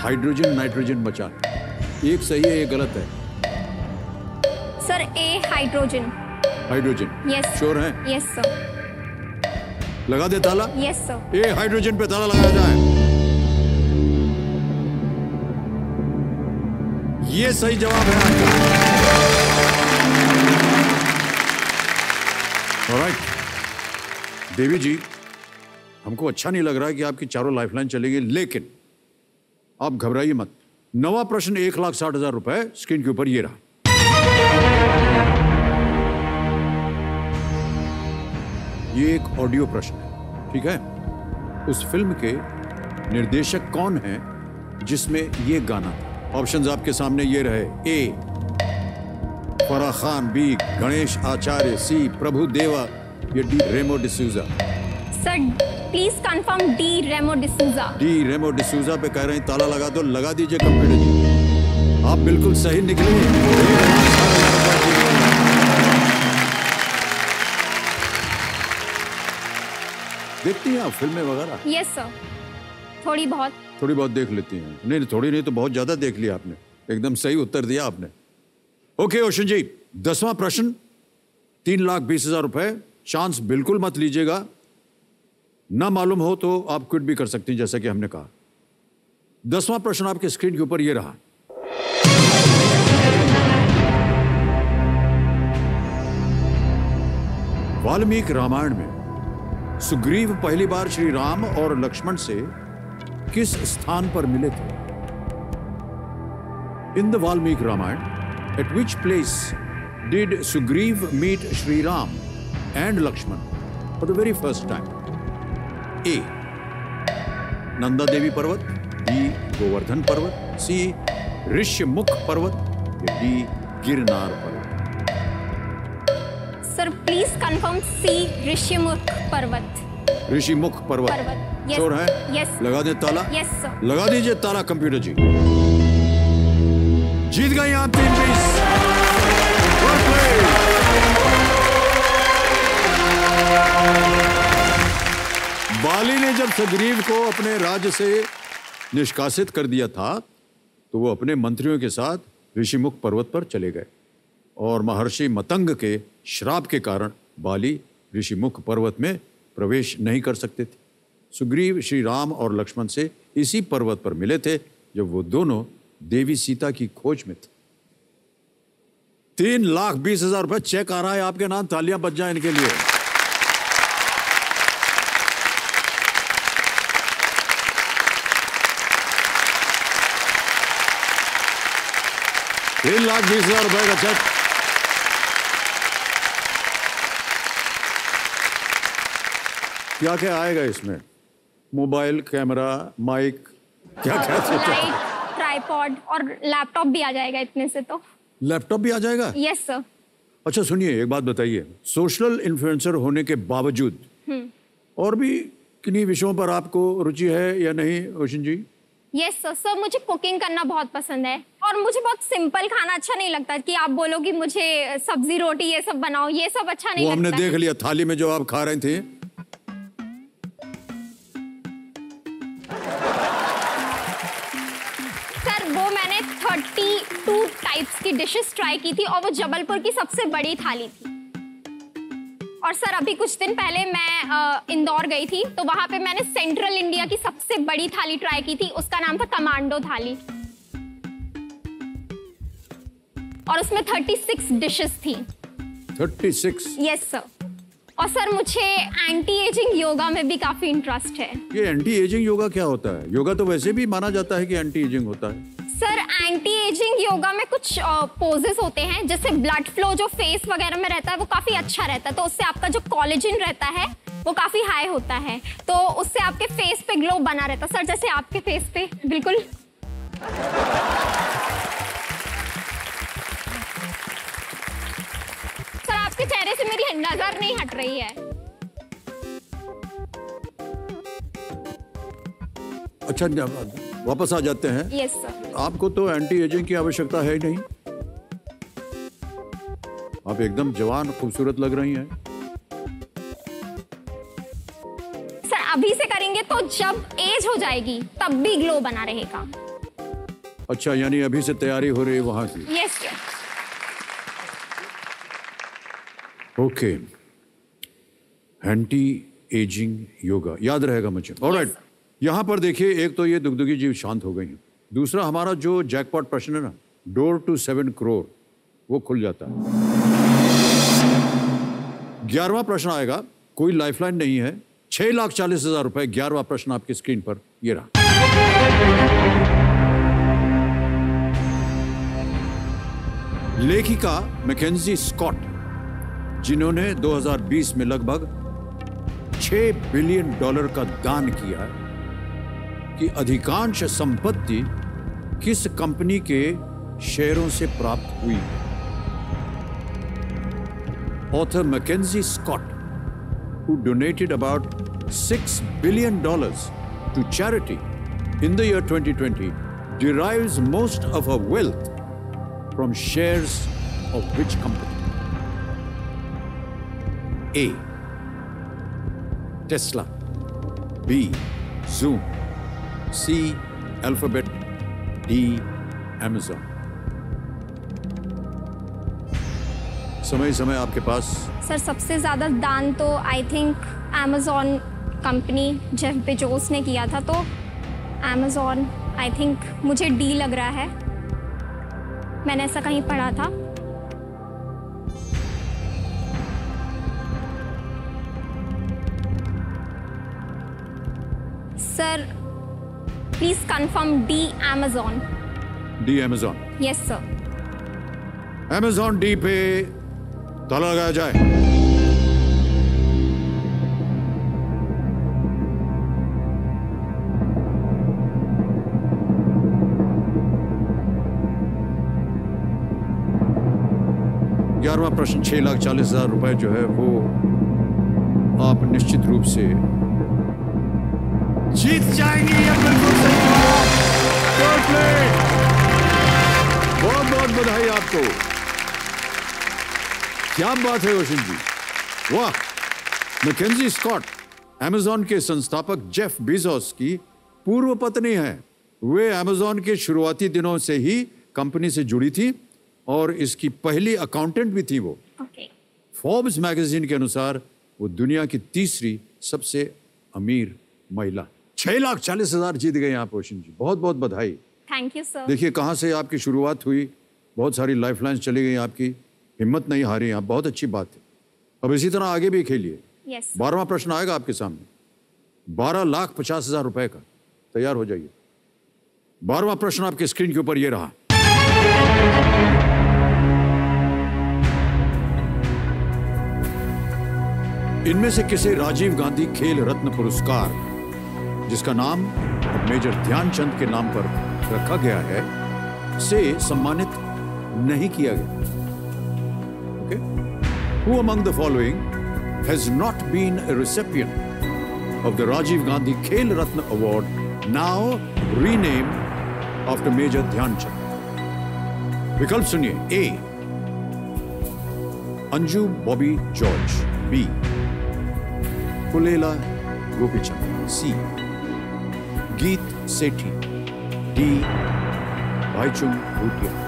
हाइड्रोजन, नाइट्रोजन बचा, एक सही है, एक गलत है। सर ए हाइड्रोजन। हाइड्रोजन? यस। श्योर हैं? Yes sir. लगा दे ताला? Yes sir. ए हाइड्रोजन पे ताला लगाया जाए। ये सही जवाब है आपका। ऑलराइट देवी जी, हमको अच्छा नहीं लग रहा है कि आपकी चारों लाइफलाइन चलेगी, लेकिन आप घबराइए मत। 9वां प्रश्न 1,60,000 रुपए स्क्रीन के ऊपर ये रहा। ये एक ऑडियो प्रश्न है, ठीक है? उस फिल्म के निर्देशक कौन है जिसमें ये गाना था? ऑप्शंस आपके सामने ये रहे। A Farah Khan, B Ganesh Acharya, C Prabhu Deva या D Remo D'Souza? Sir please confirm D Remo D'Souza. D Remo D'Souza पे कह रहे हैं ताला लगा दो, लगा दीजिए कंप्यूटर जी। आप बिल्कुल सही निकले। देखती हैं आप फिल्में वगैरह? यस सर, थोड़ी बहुत। थोड़ी बहुत देख लेती हैं? नहीं थोड़ी नहीं तो बहुत ज्यादा देख लिया आपने। एकदम सही उत्तर दिया आपने। ओके ओशन जी, 10वां प्रश्न, 3,20,000 रुपए। चांस बिल्कुल मत लीजिएगा, ना मालूम हो तो आप क्विट भी कर सकती हैं, जैसा कि हमने कहा। 10वां प्रश्न आपके स्क्रीन के ऊपर ये रहा। वाल्मीकि रामायण में सुग्रीव पहली बार श्री राम और लक्ष्मण से किस स्थान पर मिले थे? In the Valmiki Ramayana, at which place did Sugriva meet Shri Ram and Lakshman for the very first time? A, Nanda Devi पर्वत, बी, गोवर्धन पर्वत, सी, ऋष्यमुख पर्वत, या डी, गिरनार पर्वत? सर प्लीज कंफर्म सी, ऋषिमुख पर्वत। ऋषिमुख पर्वत। पर्वत। श्योर है? यस। लगा दे ताला? Yes sir. लगा दीजिए ताला कंप्यूटर जी। जीत गई आप 3 पीस। Good play. बाली ने जब सुग्रीव को अपने राज्य से निष्कासित कर दिया था तो वो अपने मंत्रियों के साथ ऋषिमुख पर्वत पर चले गए और महर्षि मतंग के श्राप के कारण बाली ऋषिमुख पर्वत में प्रवेश नहीं कर सकते थे। सुग्रीव श्री राम और लक्ष्मण से इसी पर्वत पर मिले थे जब वो दोनों देवी सीता की खोज में थे। 3,20,000 रुपए चेक आ रहा है आपके नाम। तालियां बज जाए इनके लिए। ₹3,20,000 का चेक। क्या क्या आएगा इसमें? मोबाइल, कैमरा, माइक, क्या क्या लाइट, ट्राइपॉड और लैपटॉप भी आ जाएगा इतने से तो। लैपटॉप भी आ जाएगा? Yes sir. अच्छा सुनिए, एक बात बताइए, सोशल इन्फ्लुएंसर होने के बावजूद और भी किन्हीं विषयों पर आपको रुचि है या नहीं Ocean ji? Yes sir. Sir मुझे कुकिंग करना बहुत पसंद है और मुझे बहुत सिंपल खाना अच्छा नहीं लगता कि आप बोलो कि मुझे सब्जी रोटी ये सब बनाओ, ये सब अच्छा नहीं वो लगता। हमने देख लिया थाली में जो आप खा रहे थे। सर वो मैंने 32 टाइप्स की डिशेस ट्राई की थी और वो जबलपुर की सबसे बड़ी थाली थी। और सर अभी कुछ दिन पहले मैं इंदौर गई थी तो वहां पे मैंने सेंट्रल इंडिया की सबसे बड़ी थाली ट्राई की थी, उसका नाम था कमांडो थाली और उसमें 36 डिशेस थी। 36? Yes sir. और सर मुझे एंटी एजिंग योगा में भी काफी इंटरेस्ट है। ये एंटी एजिंग योगा क्या होता है? योगा तो वैसे भी माना जाता है कि एंटी एजिंग होता है। सर एंटी एजिंग योगा में कुछ पोजेस होते हैं जैसे ब्लड फ्लो जो फेस वगैरह में रहता है वो काफी अच्छा रहता है, तो उससे आपका जो कोलेजन रहता है वो काफी हाई होता है, तो उससे आपके फेस पे ग्लो बना रहता है। सर जैसे आपके फेस पे बिल्कुल। सर आपके चेहरे से मेरी नजर नहीं हट रही है। अच्छा वापस आ जाते हैं। Yes sir. आपको तो एंटी एजिंग की आवश्यकता है ही नहीं, आप एकदम जवान खूबसूरत लग रही हैं। सर अभी से करेंगे तो जब एज हो जाएगी तब भी ग्लो बना रहेगा। अच्छा यानी अभी से तैयारी हो रही है वहां की? Yes sir. Okay, anti ageing yoga याद रहेगा मुझे। ऑलराइट, यहां पर देखिए, एक तो ये दुगदुगी जीव शांत हो गई है, दूसरा हमारा जो जैकपॉट प्रश्न है ना, डोर टू 7 करोड़, वो खुल जाता है। 11वां प्रश्न आएगा, कोई लाइफलाइन नहीं है, 6,40,000 रुपए। 11वां प्रश्न आपकी स्क्रीन पर ये रहा। लेखिका मैकेंजी स्कॉट, जिन्होंने 2020 में लगभग $6 बिलियन का दान किया, कि अधिकांश संपत्ति किस कंपनी के शेयरों से प्राप्त हुई? Author Mackenzie Scott, who donated about $6 billion to charity in the year 2020 derives most of her wealth from shares of which company? A. Tesla. B. Zoom. C. Alphabet. D. Amazon. समय आपके पास। Sir सबसे ज़्यादा दान तो I think Amazon company Jeff Bezos ने किया था, तो अमेज़ॉन आई थिंक मुझे डी लग रहा है, मैंने ऐसा कहीं पढ़ा था। Sir please confirm D Amazon. D Amazon. Yes sir. Amazon D पे ताला लगाया जाए। ग्यारहवां प्रश्न 6,40,000 रुपए जो है वो आप निश्चित रूप से जीत जाएंगी। ये बिल्कुल सही है। बहुत बहुत बधाई आपको। क्या बात है रोशन जी, वाह। मैकेंजी स्कॉट अमेज़ॉन के संस्थापक जेफ बेजोस की पूर्व पत्नी है। वे अमेज़ॉन के शुरुआती दिनों से ही कंपनी से जुड़ी थी और इसकी पहली अकाउंटेंट भी थी वो। फोर्ब्स मैगजीन के अनुसार वो दुनिया की तीसरी सबसे अमीर महिला। 6,40,000 जीत गए आप रोशन जी, बहुत बहुत बधाई। Thank you sir. देखिए कहाँ से आपकी शुरुआत हुई, बहुत सारी लाइफलाइंस चली गई आपकी, हिम्मत नहीं हारी आप, बहुत अच्छी बात है। अब इसी तरह आगे भी खेलिए। यस। 12वां प्रश्न आएगा आपके सामने, 12,50,000 रुपए का। तैयार हो जाइए। 12वां प्रश्न आपके स्क्रीन के ऊपर ये रहा। इनमें से किसे राजीव गांधी खेल रत्न पुरस्कार, जिसका नाम अब मेजर ध्यानचंद के नाम पर रखा गया है, से सम्मानित नहीं किया गया? Who among the following has not been a recipient of the Rajiv Gandhi Khel Ratna Award, now renamed after Major Dhyanchand? विकल्प सुनिए। A. Anju Bobby George. B. Pullela Gopichand. C. गीत सेठी। D. भाईचुंग भूटिया।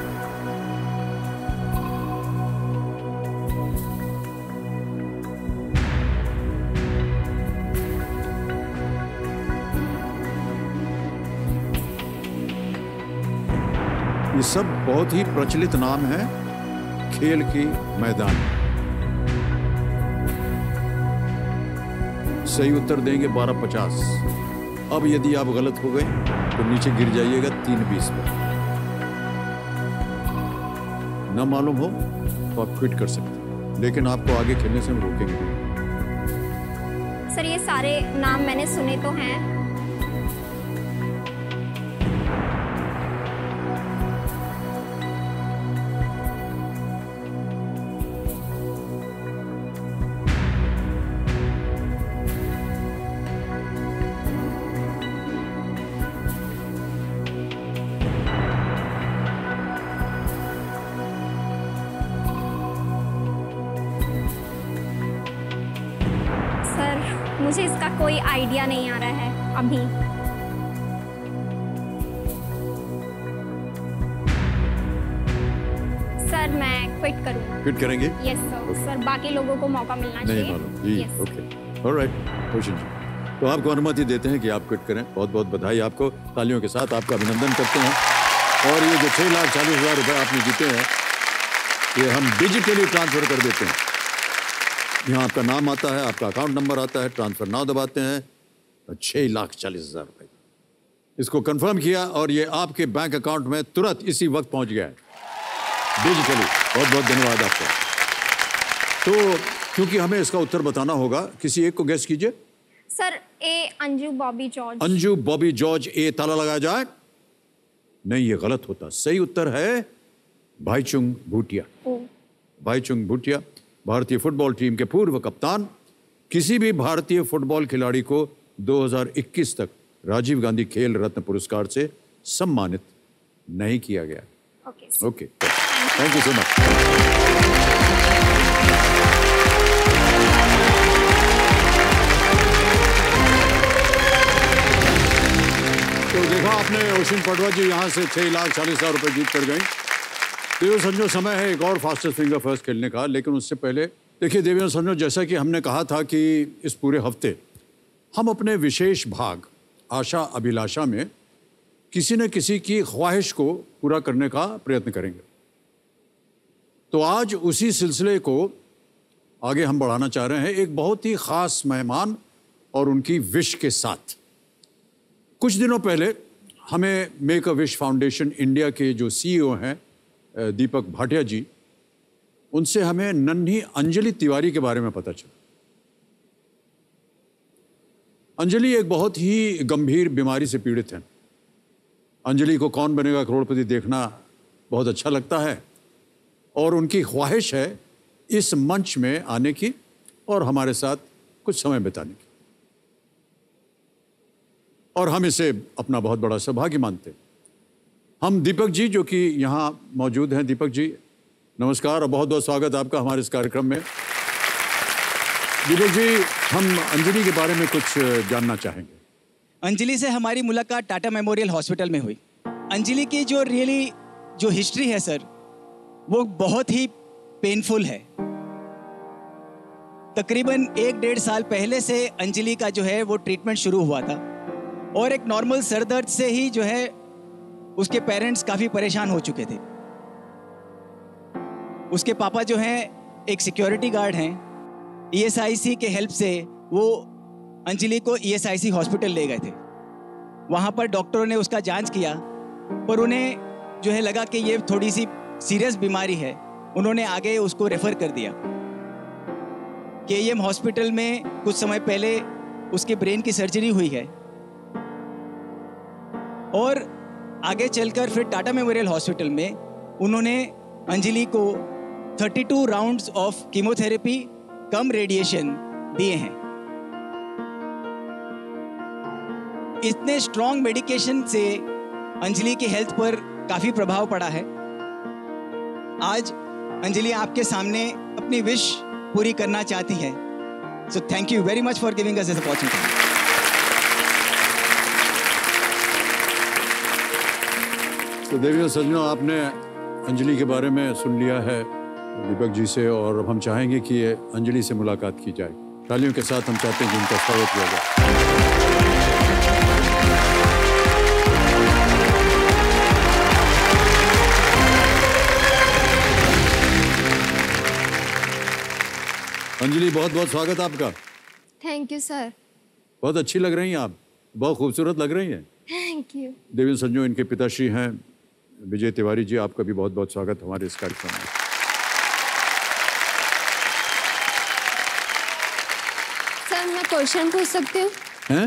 ये सब बहुत ही प्रचलित नाम है खेल के मैदान। सही उत्तर देंगे 12,50। अब यदि आप गलत हो गए तो नीचे गिर जाइएगा 3,20 पर। न मालूम हो तो आप क्विट कर सकते हैं, लेकिन आपको आगे खेलने से हम रोकेंगे नहीं। सर ये सारे नाम मैंने सुने तो हैं। मुझे इसका कोई आइडिया नहीं आ रहा है अभी। सर मैं क्विट करूँ? क्विट करेंगे? Yes sir. सर बाकी लोगों को मौका मिलना चाहिए। नहीं मालूम जी। ओके ऑलराइट रोशन जी, तो आपको अनुमति देते हैं कि आप क्विट करें। बहुत बहुत बधाई आपको, तालियों के साथ आपका अभिनंदन करते हैं। और ये जो 6,40,000 रुपए आपने जीते हैं, ये हम डिजिटली ट्रांसफर कर देते हैं। यहाँ आपका नाम आता है, आपका अकाउंट नंबर आता है, ट्रांसफर नाउ दबाते हैं, 6,40,000 रुपए इसको कंफर्म किया और ये आपके बैंक अकाउंट में तुरंत इसी वक्त पहुंच गया है डिजिटली। बहुत बहुत धन्यवाद आपका। तो क्योंकि हमें इसका उत्तर बताना होगा, किसी एक को गेस कीजिए। सर ए अंजू बॉबी जॉर्ज। अंजू बॉबी जॉर्ज। ए ताला लगाया जाए। नहीं, ये गलत होता। सही उत्तर है भाईचुंग भूटिया। भाईचुंग भूटिया भारतीय फुटबॉल टीम के पूर्व कप्तान, किसी भी भारतीय फुटबॉल खिलाड़ी को 2021 तक राजीव गांधी खेल रत्न पुरस्कार से सम्मानित नहीं किया गया। Okay, thank you so much. तो देखा आपने, ओशिन पटवा जी यहाँ से 6,40,000 रुपए जीत कर गई। देवियों संजो, समय है एक और फास्टेस्ट फिंगर फर्स्ट खेलने का, लेकिन उससे पहले देखिए देवियों संजो, जैसा कि हमने कहा था कि इस पूरे हफ्ते हम अपने विशेष भाग आशा अभिलाषा में किसी न किसी की ख्वाहिश को पूरा करने का प्रयत्न करेंगे। तो आज उसी सिलसिले को आगे हम बढ़ाना चाह रहे हैं एक बहुत ही खास मेहमान और उनकी विश के साथ। कुछ दिनों पहले हमें make a wish foundation India के जो CEO हैं दीपक भाटिया जी, उनसे हमें नन्ही अंजलि तिवारी के बारे में पता चला। अंजलि एक बहुत ही गंभीर बीमारी से पीड़ित हैं। अंजलि को कौन बनेगा करोड़पति देखना बहुत अच्छा लगता है और उनकी ख्वाहिश है इस मंच में आने की और हमारे साथ कुछ समय बिताने की, और हम इसे अपना बहुत बड़ा सौभाग्य मानते हैं। हम दीपक जी जो कि यहाँ मौजूद हैं, दीपक जी नमस्कार और बहुत बहुत स्वागत आपका हमारे इस कार्यक्रम में। दीपक जी, हम अंजलि के बारे में कुछ जानना चाहेंगे। अंजलि से हमारी मुलाकात टाटा मेमोरियल हॉस्पिटल में हुई। अंजलि की जो हिस्ट्री है सर, वो बहुत ही पेनफुल है। तकरीबन 1-1.5 साल पहले से अंजलि का जो है वो ट्रीटमेंट शुरू हुआ था, और एक नॉर्मल सर दर्द से ही जो है उसके पेरेंट्स काफ़ी परेशान हो चुके थे। उसके पापा जो हैं एक सिक्योरिटी गार्ड हैं। ESIC के हेल्प से वो अंजलि को ESIC हॉस्पिटल ले गए थे। वहाँ पर डॉक्टरों ने उसका जांच किया, पर उन्हें जो है लगा कि ये थोड़ी सी सीरियस बीमारी है। उन्होंने आगे उसको रेफ़र कर दिया। KEM हॉस्पिटल में कुछ समय पहले उसके ब्रेन की सर्जरी हुई है, और आगे चलकर फिर टाटा मेमोरियल हॉस्पिटल में उन्होंने अंजलि को 32 rounds of chemotherapy come radiation दिए हैं। इतने स्ट्रॉन्ग मेडिकेशन से अंजलि की हेल्थ पर काफ़ी प्रभाव पड़ा है। आज अंजलि आपके सामने अपनी विश पूरी करना चाहती है। So thank you very much for giving us this opportunity. तो देवियों सज्जनों, आपने अंजलि के बारे में सुन लिया है दीपक जी से, और अब हम चाहेंगे कि ये अंजलि से मुलाकात की जाए। तालियों के साथ हम चाहते हैं कि उनका स्वागत किया जाए। अंजलि, बहुत बहुत स्वागत आपका। Thank you sir. बहुत अच्छी लग रही हैं आप, बहुत खूबसूरत लग रही हैं। Thank you. देवियों सज्जनों, इनके पिताश्री हैं विजय तिवारी जी, आपका भी बहुत बहुत स्वागत हमारे इस कार्यक्रम में। सर, मैं क्वेश्चन पूछ सकती हूँ? हैं?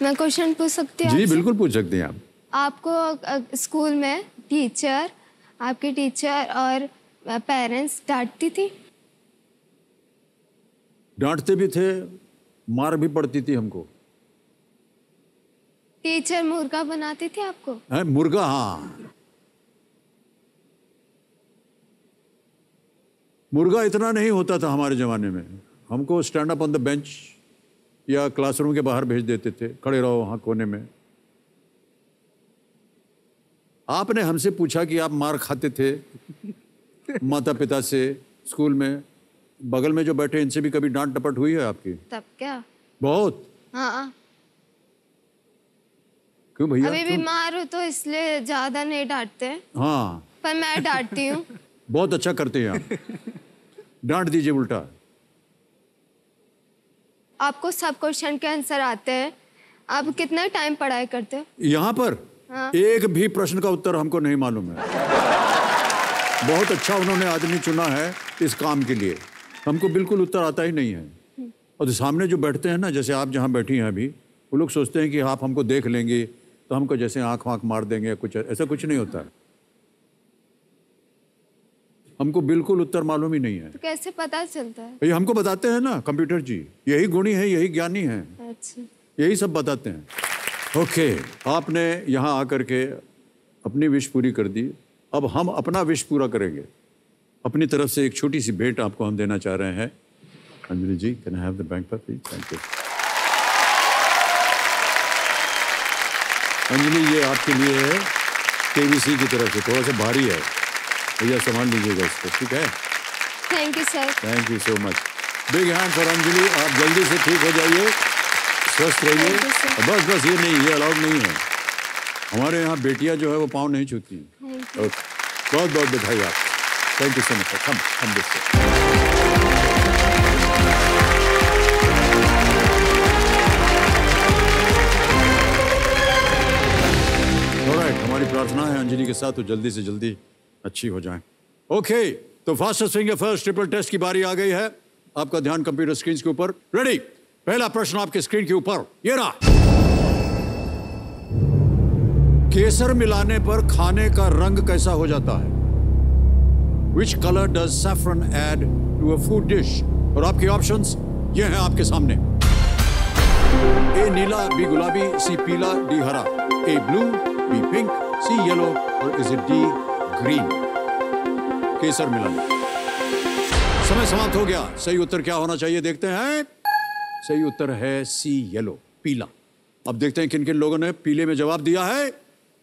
मैं क्वेश्चन पूछ सकती हूँ? जी बिल्कुल पूछ सकते हैं आप। आपको स्कूल में आपके टीचर और पेरेंट्स डांटती थी? डांटते भी थे, मार भी पड़ती थी हमको। टीचर मुर्गा बनाती थी आपको? है मुर्गा? हाँ, मुर्गा इतना नहीं होता था हमारे ज़माने में। हमको stand up on the bench या क्लासरूम के बाहर भेज देते थे, खड़े रहो वहाँ कोने में। आपने हमसे पूछा कि आप मार खाते थे माता पिता से स्कूल में, बगल में जो बैठे इनसे भी कभी डांट टपट हुई है आपकी? तब क्या? बहुत। हाँ। क्यों भैया? अभी बीमार हो तो इसलिए ज्यादा नहीं डांटते। हाँ, पर मैं डांटती हूँ। बहुत अच्छा करते हैं आप, डांट दीजिए उल्टा। आपको सब क्वेश्चन के आंसर आते हैं, आप कितना टाइम पढ़ाई करते हो? यहाँ पर हाँ। एक भी प्रश्न का उत्तर हमको नहीं मालूम है। बहुत अच्छा उन्होंने आदमी चुना है इस काम के लिए, हमको बिल्कुल उत्तर आता ही नहीं है। और सामने जो बैठते हैं ना, जैसे आप जहाँ बैठी हैं अभी, वो लोग सोचते हैं कि आप हमको देख लेंगे तो हमको जैसे आँख वाँख मार देंगे, कुछ ऐसा कुछ नहीं होता है। हमको बिल्कुल उत्तर मालूम ही नहीं है। तो कैसे पता चलता है? ये हमको बताते हैं ना कंप्यूटर जी, यही गुणी है, यही ज्ञानी है, अच्छा, यही सब बताते हैं। ओके, आपने यहाँ आकर के अपनी विश पूरी कर दी, अब हम अपना विश पूरा करेंगे। अपनी तरफ से एक छोटी सी भेंट आपको हम देना चाह रहे हैं। Anjali ji, can I have the bank please? Thank you. Anjali, ये आपके लिए है, केबीसी की तरफ से, थोड़ा सा भारी है, भैया संभाल लीजिएगा इसको, ठीक है? Thank you sir. Thank you so much. Big hand for Anjali. आप जल्दी से ठीक हो जाइए, स्वस्थ रहिए। Thank you, sir. बस ये नहीं, ये अलाउड नहीं है हमारे यहाँ। बेटियां जो है वो पाँव नहीं छूती। बहुत बहुत बधाई आप। Thank you so much. हम देखते ऑलराइट, हमारी प्रार्थना है अंजलि के साथ तो जल्दी से जल्दी अच्छी हो जाए। ओके, तो fastest finger first triple test की बारी आ गई है। आपका ध्यान कंप्यूटर स्क्रीन के ऊपर। रेडी? पहला प्रश्न आपके स्क्रीन के ऊपर ये रहा। केसर मिलाने पर खाने का रंग कैसा हो जाता है? Which color does saffron add to a food dish? और आपके ऑप्शंस ये हैं आपके सामने। ए नीला, बी गुलाबी, सी पीला, डी हरा। ए ब्लू, बी पिंक, सी येलो और इज इट डी ग्रीन? केसर मिलाना। समय समाप्त हो गया। सही उत्तर क्या होना चाहिए देखते हैं। सही उत्तर है सी येलो, पीला। अब देखते हैं किन किन लोगों ने पीले में जवाब दिया है।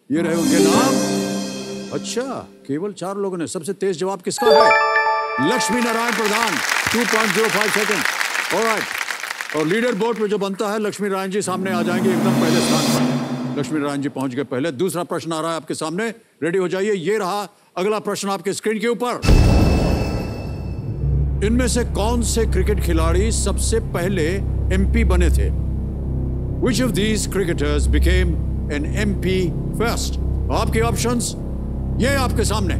ये रहे उनके नाम। अच्छा, केवल 4 लोगों ने। सबसे तेज जवाब किसका है? लक्ष्मी नारायण प्रधान, 2.05 सेकंड। ऑलराइट, और लीडर बोर्ड पे जो बनता है, लक्ष्मी नारायण जी सामने आ जाएंगे एकदम पहले स्थान पर। लक्ष्मी नारायण जी पहुंच गए पहले। दूसरा प्रश्न आ रहा है आपके सामने, रेडी हो जाइए। ये रहा अगला प्रश्न आपके स्क्रीन के ऊपर। इनमें से कौन से क्रिकेट खिलाड़ी सबसे पहले एमपी बने थे? Which of these cricketers became an MP first? आपके ऑप्शंस ये आपके सामने।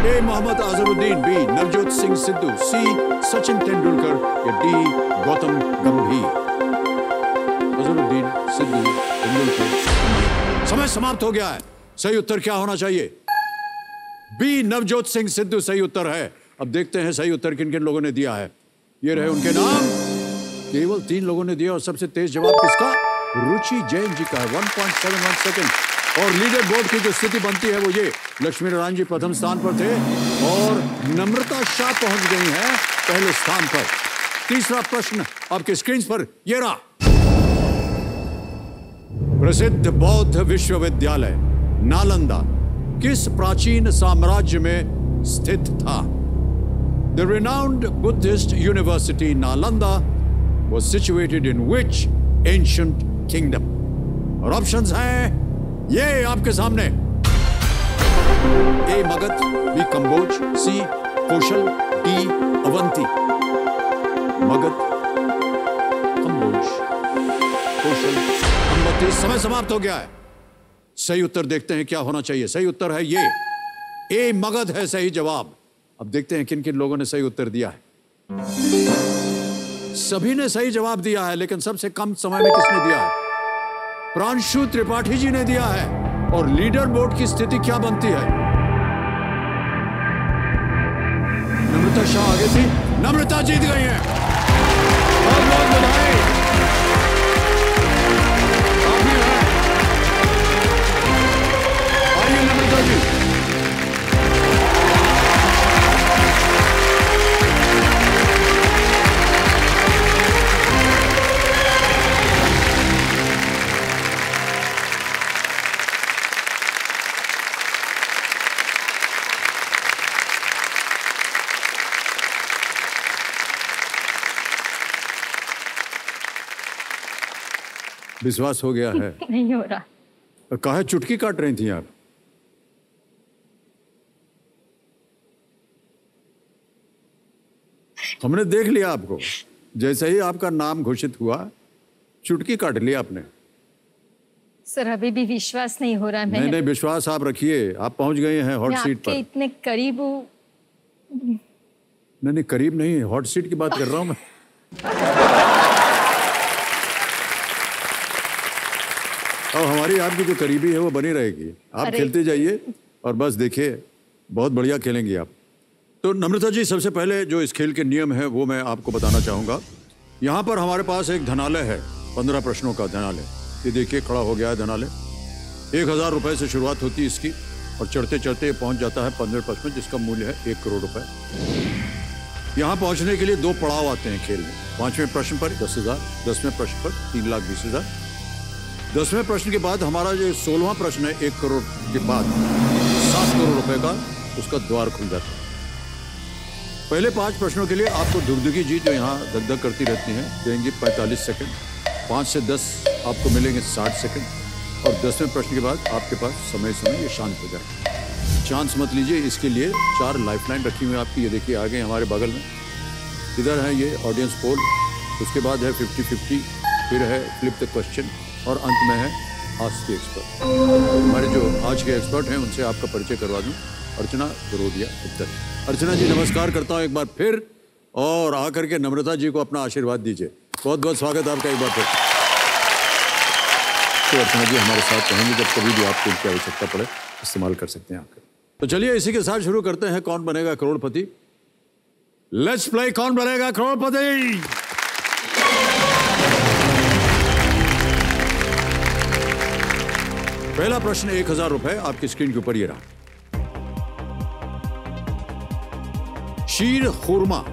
ए मोहम्मद अजहरुद्दीन, बी नवजोत सिंह सिद्धू, सी सचिन तेंदुलकर या डी गौतम गंभीर? अजहरुद्दीन, सिद्धू, तेंदुलकर। समय समाप्त हो गया है। सही उत्तर क्या होना चाहिए? बी नवजोत सिंह सिद्धू सही उत्तर है। अब देखते हैं सही उत्तर किन किन लोगों ने दिया है। ये रहे उनके नाम। केवल 3 लोगों ने दिया और सबसे तेज जवाब किसका? रुचि जैन जी का है, 1.71 सेकंड। और लीडर बोर्ड की जो स्थिति बनती है वो ये, लक्ष्मी नारायण जी प्रथम स्थान पर थे और नम्रता शाह पहुंच गई हैं पहले स्थान पर। तीसरा प्रश्न आपके स्क्रीन पर ये रहा। प्रसिद्ध बौद्ध विश्वविद्यालय नालंदा किस प्राचीन साम्राज्य में स्थित था? The renowned Buddhist University Nalanda was situated in which ancient kingdom? और ऑप्शंस हैं ये आपके सामने। ए मगध, बी कंबोज, सी कौशल, डी अवंती। मगध, कंबोज, कौशल, अवंती। समय समाप्त हो गया है। सही उत्तर देखते हैं क्या होना चाहिए। सही उत्तर है ये, ए मगध है सही जवाब। अब देखते हैं किन किन लोगों ने सही उत्तर दिया है। सभी ने सही जवाब दिया है, लेकिन सबसे कम समय में किसने दिया है? प्रांशु त्रिपाठी जी ने दिया है। और लीडर बोर्ड की स्थिति क्या बनती है? नम्रता शाह आगे थी, नम्रता जीत गई है। बहुत बहुत बधाई। आइए नम्रता जी। विश्वास हो गया है? नहीं हो रहा। काहे चुटकी काट रही थी आप? हमने देख लिया आपको, जैसे ही आपका नाम घोषित हुआ चुटकी काट लिया आपने। सर अभी भी विश्वास नहीं हो रहा। नहीं नहीं, विश्वास आप रखिए। आप पहुंच गए हैं हॉट सीट पर। इतने करीब हूँ। नहीं, करीब नहीं, हॉट सीट की बात कर रहा हूं मैं। और हमारी आपकी जो करीबी है वो बनी रहेगी। आप खेलते जाइए और बस देखिए बहुत बढ़िया खेलेंगी आप। तो नम्रता जी, सबसे पहले जो इस खेल के नियम है वो मैं आपको बताना चाहूँगा। यहाँ पर हमारे पास एक धनालय है, 15 प्रश्नों का धनालय। ये देखिए खड़ा हो गया है धनालय। 1000 रुपये से शुरुआत होती है इसकी और चढ़ते चढ़ते पहुँच जाता है 15 प्रश्न में, जिसका मूल्य है 1 करोड़ रुपए। यहाँ पहुँचने के लिए 2 पड़ाव आते हैं खेल में। 5वें प्रश्न पर 10,000, 10वें प्रश्न पर 3,20,000। 10वें प्रश्न के बाद हमारा जो 16वां प्रश्न है, 1 करोड़ के बाद 7 करोड़ रुपए का उसका द्वार खुल जाता है। पहले 5 प्रश्नों के लिए आपको दुगदुगी जी जो यहाँ धक धक करती रहती हैं देंगी 45 सेकंड। 5 से 10 आपको मिलेंगे 60 सेकंड और 10वें प्रश्न के बाद आपके पास समय ये शांत हो जाए। चांस मत लीजिए, इसके लिए 4 लाइफलाइन रखी हुई है आपकी। ये देखिए आगे हमारे बगल में, इधर है ये ऑडियंस पोल, उसके बाद है 50-50, फिर है फ्लिप द क्वेश्चन और अंत में है आस्क द एक्सपर्ट। हमारे जो आज के एक्सपर्ट हैं उनसे आपका परिचय करवा दूं। अर्चना बरोदिया उत्तर। अर्चना जी नमस्कार करता हूं एक बार फिर, और आकर के नम्रता जी को अपना आशीर्वाद दीजिए। बहुत बहुत स्वागत आपका एक बार फिर। तो अर्चना जी हमारे साथ रहेंगे, जब कभी भी आपको उनकी आवश्यकता पड़े इस्तेमाल कर सकते हैं आकर। तो चलिए इसी के साथ शुरू करते हैं कौन बनेगा करोड़पति। लेट्स प्ले कौन बनेगा करोड़पति। पहला प्रश्न 1000 रुपए आपकी स्क्रीन के ऊपर ये रहा। शीर खुरमा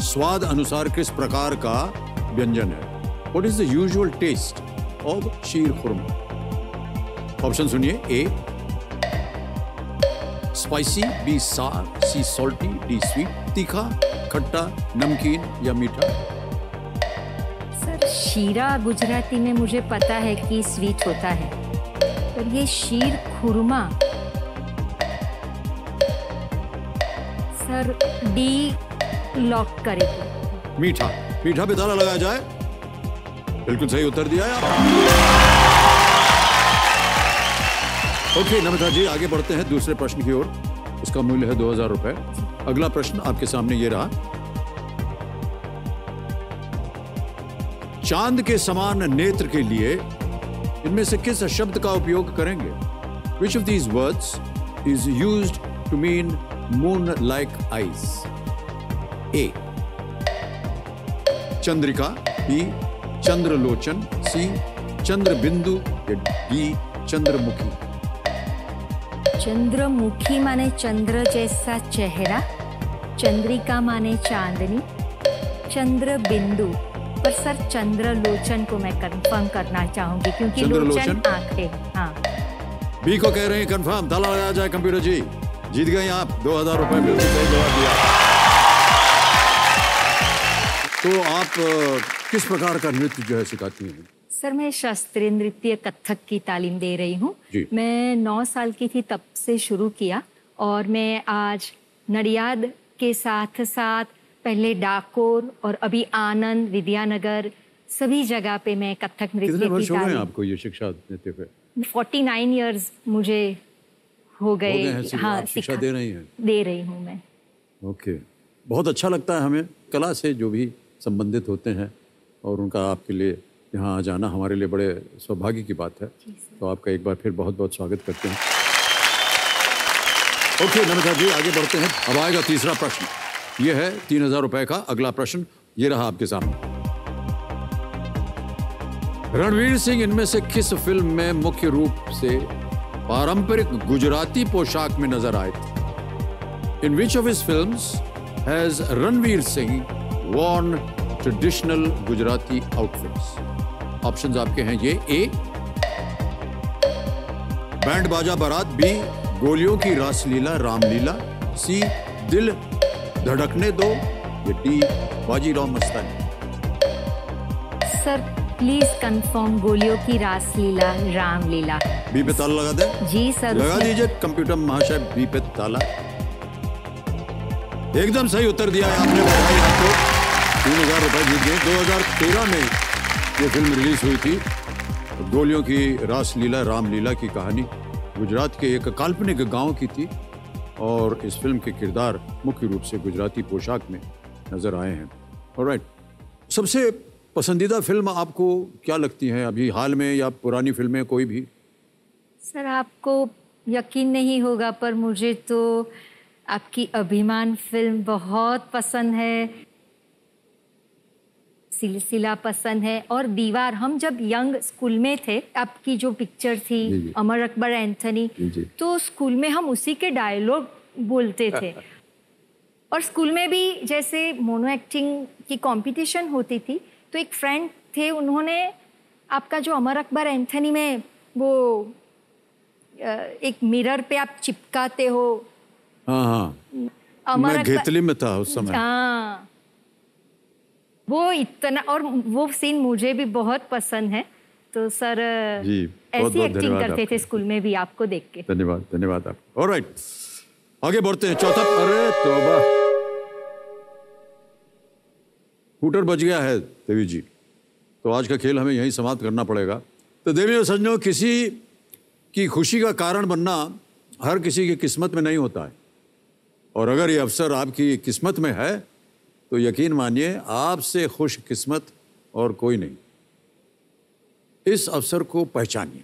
स्वाद अनुसार किस प्रकार का व्यंजन है? What is the usual taste of sheer khurma? Option सुनिए। ए स्पाइसी, बी सार, सी सॉल्टी, डी स्वीट, तीखा, खट्टा, नमकीन या मीठा। सर शीरा गुजराती में मुझे पता है कि स्वीट होता है, पर ये शीर खुरमा, सर डी लॉक करें। मीठा, मीठा पे ताला लगाया जाए। बिल्कुल सही उत्तर दिया है आपने। ओके नम्रता जी आगे बढ़ते हैं दूसरे प्रश्न की ओर। इसका मूल्य है 2000 रुपए। अगला प्रश्न आपके सामने ये रहा। चांद के समान नेत्र के लिए इनमें से किस शब्द का उपयोग करेंगे? Which of these words is used to mean moon-like eyes? A. Chandrika, B. चंद्रलोचन, C. चंद्रबिंदु या D. चंद्रमुखी। चंद्रमुखी माने चंद्र जैसा चेहरा, चंद्रिका माने चांदनी, चंद्र बिंदु। पर सर चंद्रलोचन को मैं कंफर्म करना चाहूंगी क्योंकि लोचन आंखें। हाँ, बी को कह रहे हैं कंफर्म। ताला लगाया जाए कंप्यूटर जी। जीत गए आप 2000 रुपए। बिल्कुल सही जवाब दिया। तो आप किस प्रकार का नृत्य जो है सिखाती हैं? सर मैं शास्त्रीय नृत्य कथक की तालीम दे रही हूँ। मैं 9 साल की थी तब से शुरू किया, और मैं आज नडियाद के साथ साथ पहले डाकोर और अभी आनंद, विद्यानगर, सभी जगह पे मैं कथक नृत्य की वर्ष हो गए तालीम। आपको ये शिक्षा देते हुए? 49 इयर्स मुझे हो गए। हाँ, शिक्षा दे रही हैं? दे रही हूँ मैं। ओके, बहुत अच्छा लगता है हमें कला से जो भी संबंधित होते हैं, और उनका आपके लिए यहाँ आ जाना हमारे लिए बड़े सौभाग्य की बात है। तो आपका एक बार फिर बहुत बहुत स्वागत करते हैं। ओके नम्रता जी आगे बढ़ते हैं। अब आएगा तीसरा प्रश्न। यह है 3000 रुपए का अगला प्रश्न। ये रहा आपके सामने। रणवीर सिंह इनमें से किस फिल्म में मुख्य रूप से पारंपरिक गुजराती पोशाक में नजर आए थे? In which of his films has Ranveer Singh worn traditional Gujarati outfits? Options आपके हैं ये। ए बैंड बाजा बारात, बी गोलियों की रासलीला रामलीला, सी दिल धड़कने दो, या D Bajirao Mastani. Sir please confirm गोलियों की रासलीला रामलीला। बी पे ताला लगा दे। जी सर लगा दीजिए कंप्यूटर महाशय, बी पे ताला। एकदम सही उत्तर दिया है आपने। बधाई आपको, 3000 रुपए जीत गए। 2013 में ये फिल्म रिलीज हुई थी। गोलियों की रासलीला रामलीला की कहानी गुजरात के एक काल्पनिक गांव की थी, और इस फिल्म के किरदार मुख्य रूप से गुजराती पोशाक में नजर आए हैं। ऑलराइट, सबसे पसंदीदा फिल्म आपको क्या लगती है अभी हाल में, या पुरानी फिल्में कोई भी? सर आपको यकीन नहीं होगा पर मुझे तो आपकी अभिमान फिल्म बहुत पसंद है, सिलसिला पसंद है और दीवार। हम जब यंग स्कूल में थे, आपकी जो पिक्चर थी अमर अकबर एंथनी, तो स्कूल में हम उसी के डायलॉग बोलते थे। और स्कूल में भी जैसे मोनो एक्टिंग की कंपटीशन होती थी, तो एक फ्रेंड थे, उन्होंने आपका जो अमर अकबर एंथनी में वो एक मिरर पे आप चिपकाते हो। हाँ, मैं घेतली में था उस समय। हाँ, वो इतना, और वो सीन मुझे भी बहुत पसंद है। तो सर जी, ऐसी एक्टिंग करते थे स्कूल में भी आपको देख के। धन्यवाद, धन्यवाद आपको। ऑलराइट, आगे बढ़ते हैं। चौथा, अरे तौबा, स्कूटर बच गया है देवी जी, तो आज का खेल हमें यहीं समाप्त करना पड़ेगा। तो देवी और सज्जनों, किसी की खुशी का कारण बनना हर किसी की किस्मत में नहीं होता है, और अगर ये अवसर आपकी किस्मत में है तो यकीन मानिए आपसे खुश किस्मत और कोई नहीं। इस अवसर को पहचानिए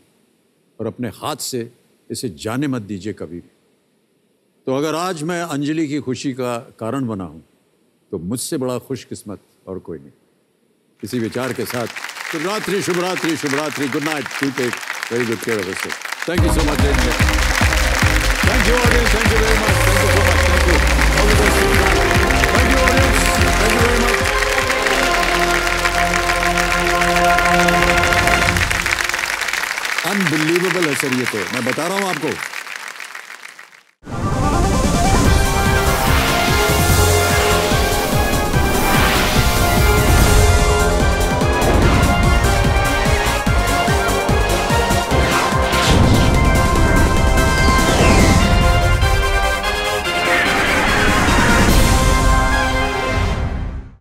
और अपने हाथ से इसे जाने मत दीजिए कभी भी। तो अगर आज मैं अंजलि की खुशी का कारण बना हूं तो मुझसे बड़ा खुश किस्मत और कोई नहीं। इसी विचार के साथ शुभ रात्रि, शुभ रात्रि, शुभ रात्रि, good night, take very good care of yourself. Thank you so much. Thank you audience, thank you very much, thank you so much, thank you, all the best, thank you audience, thank you very much. Unbelievable है sir, ये तो मैं बता रहा हूं आपको।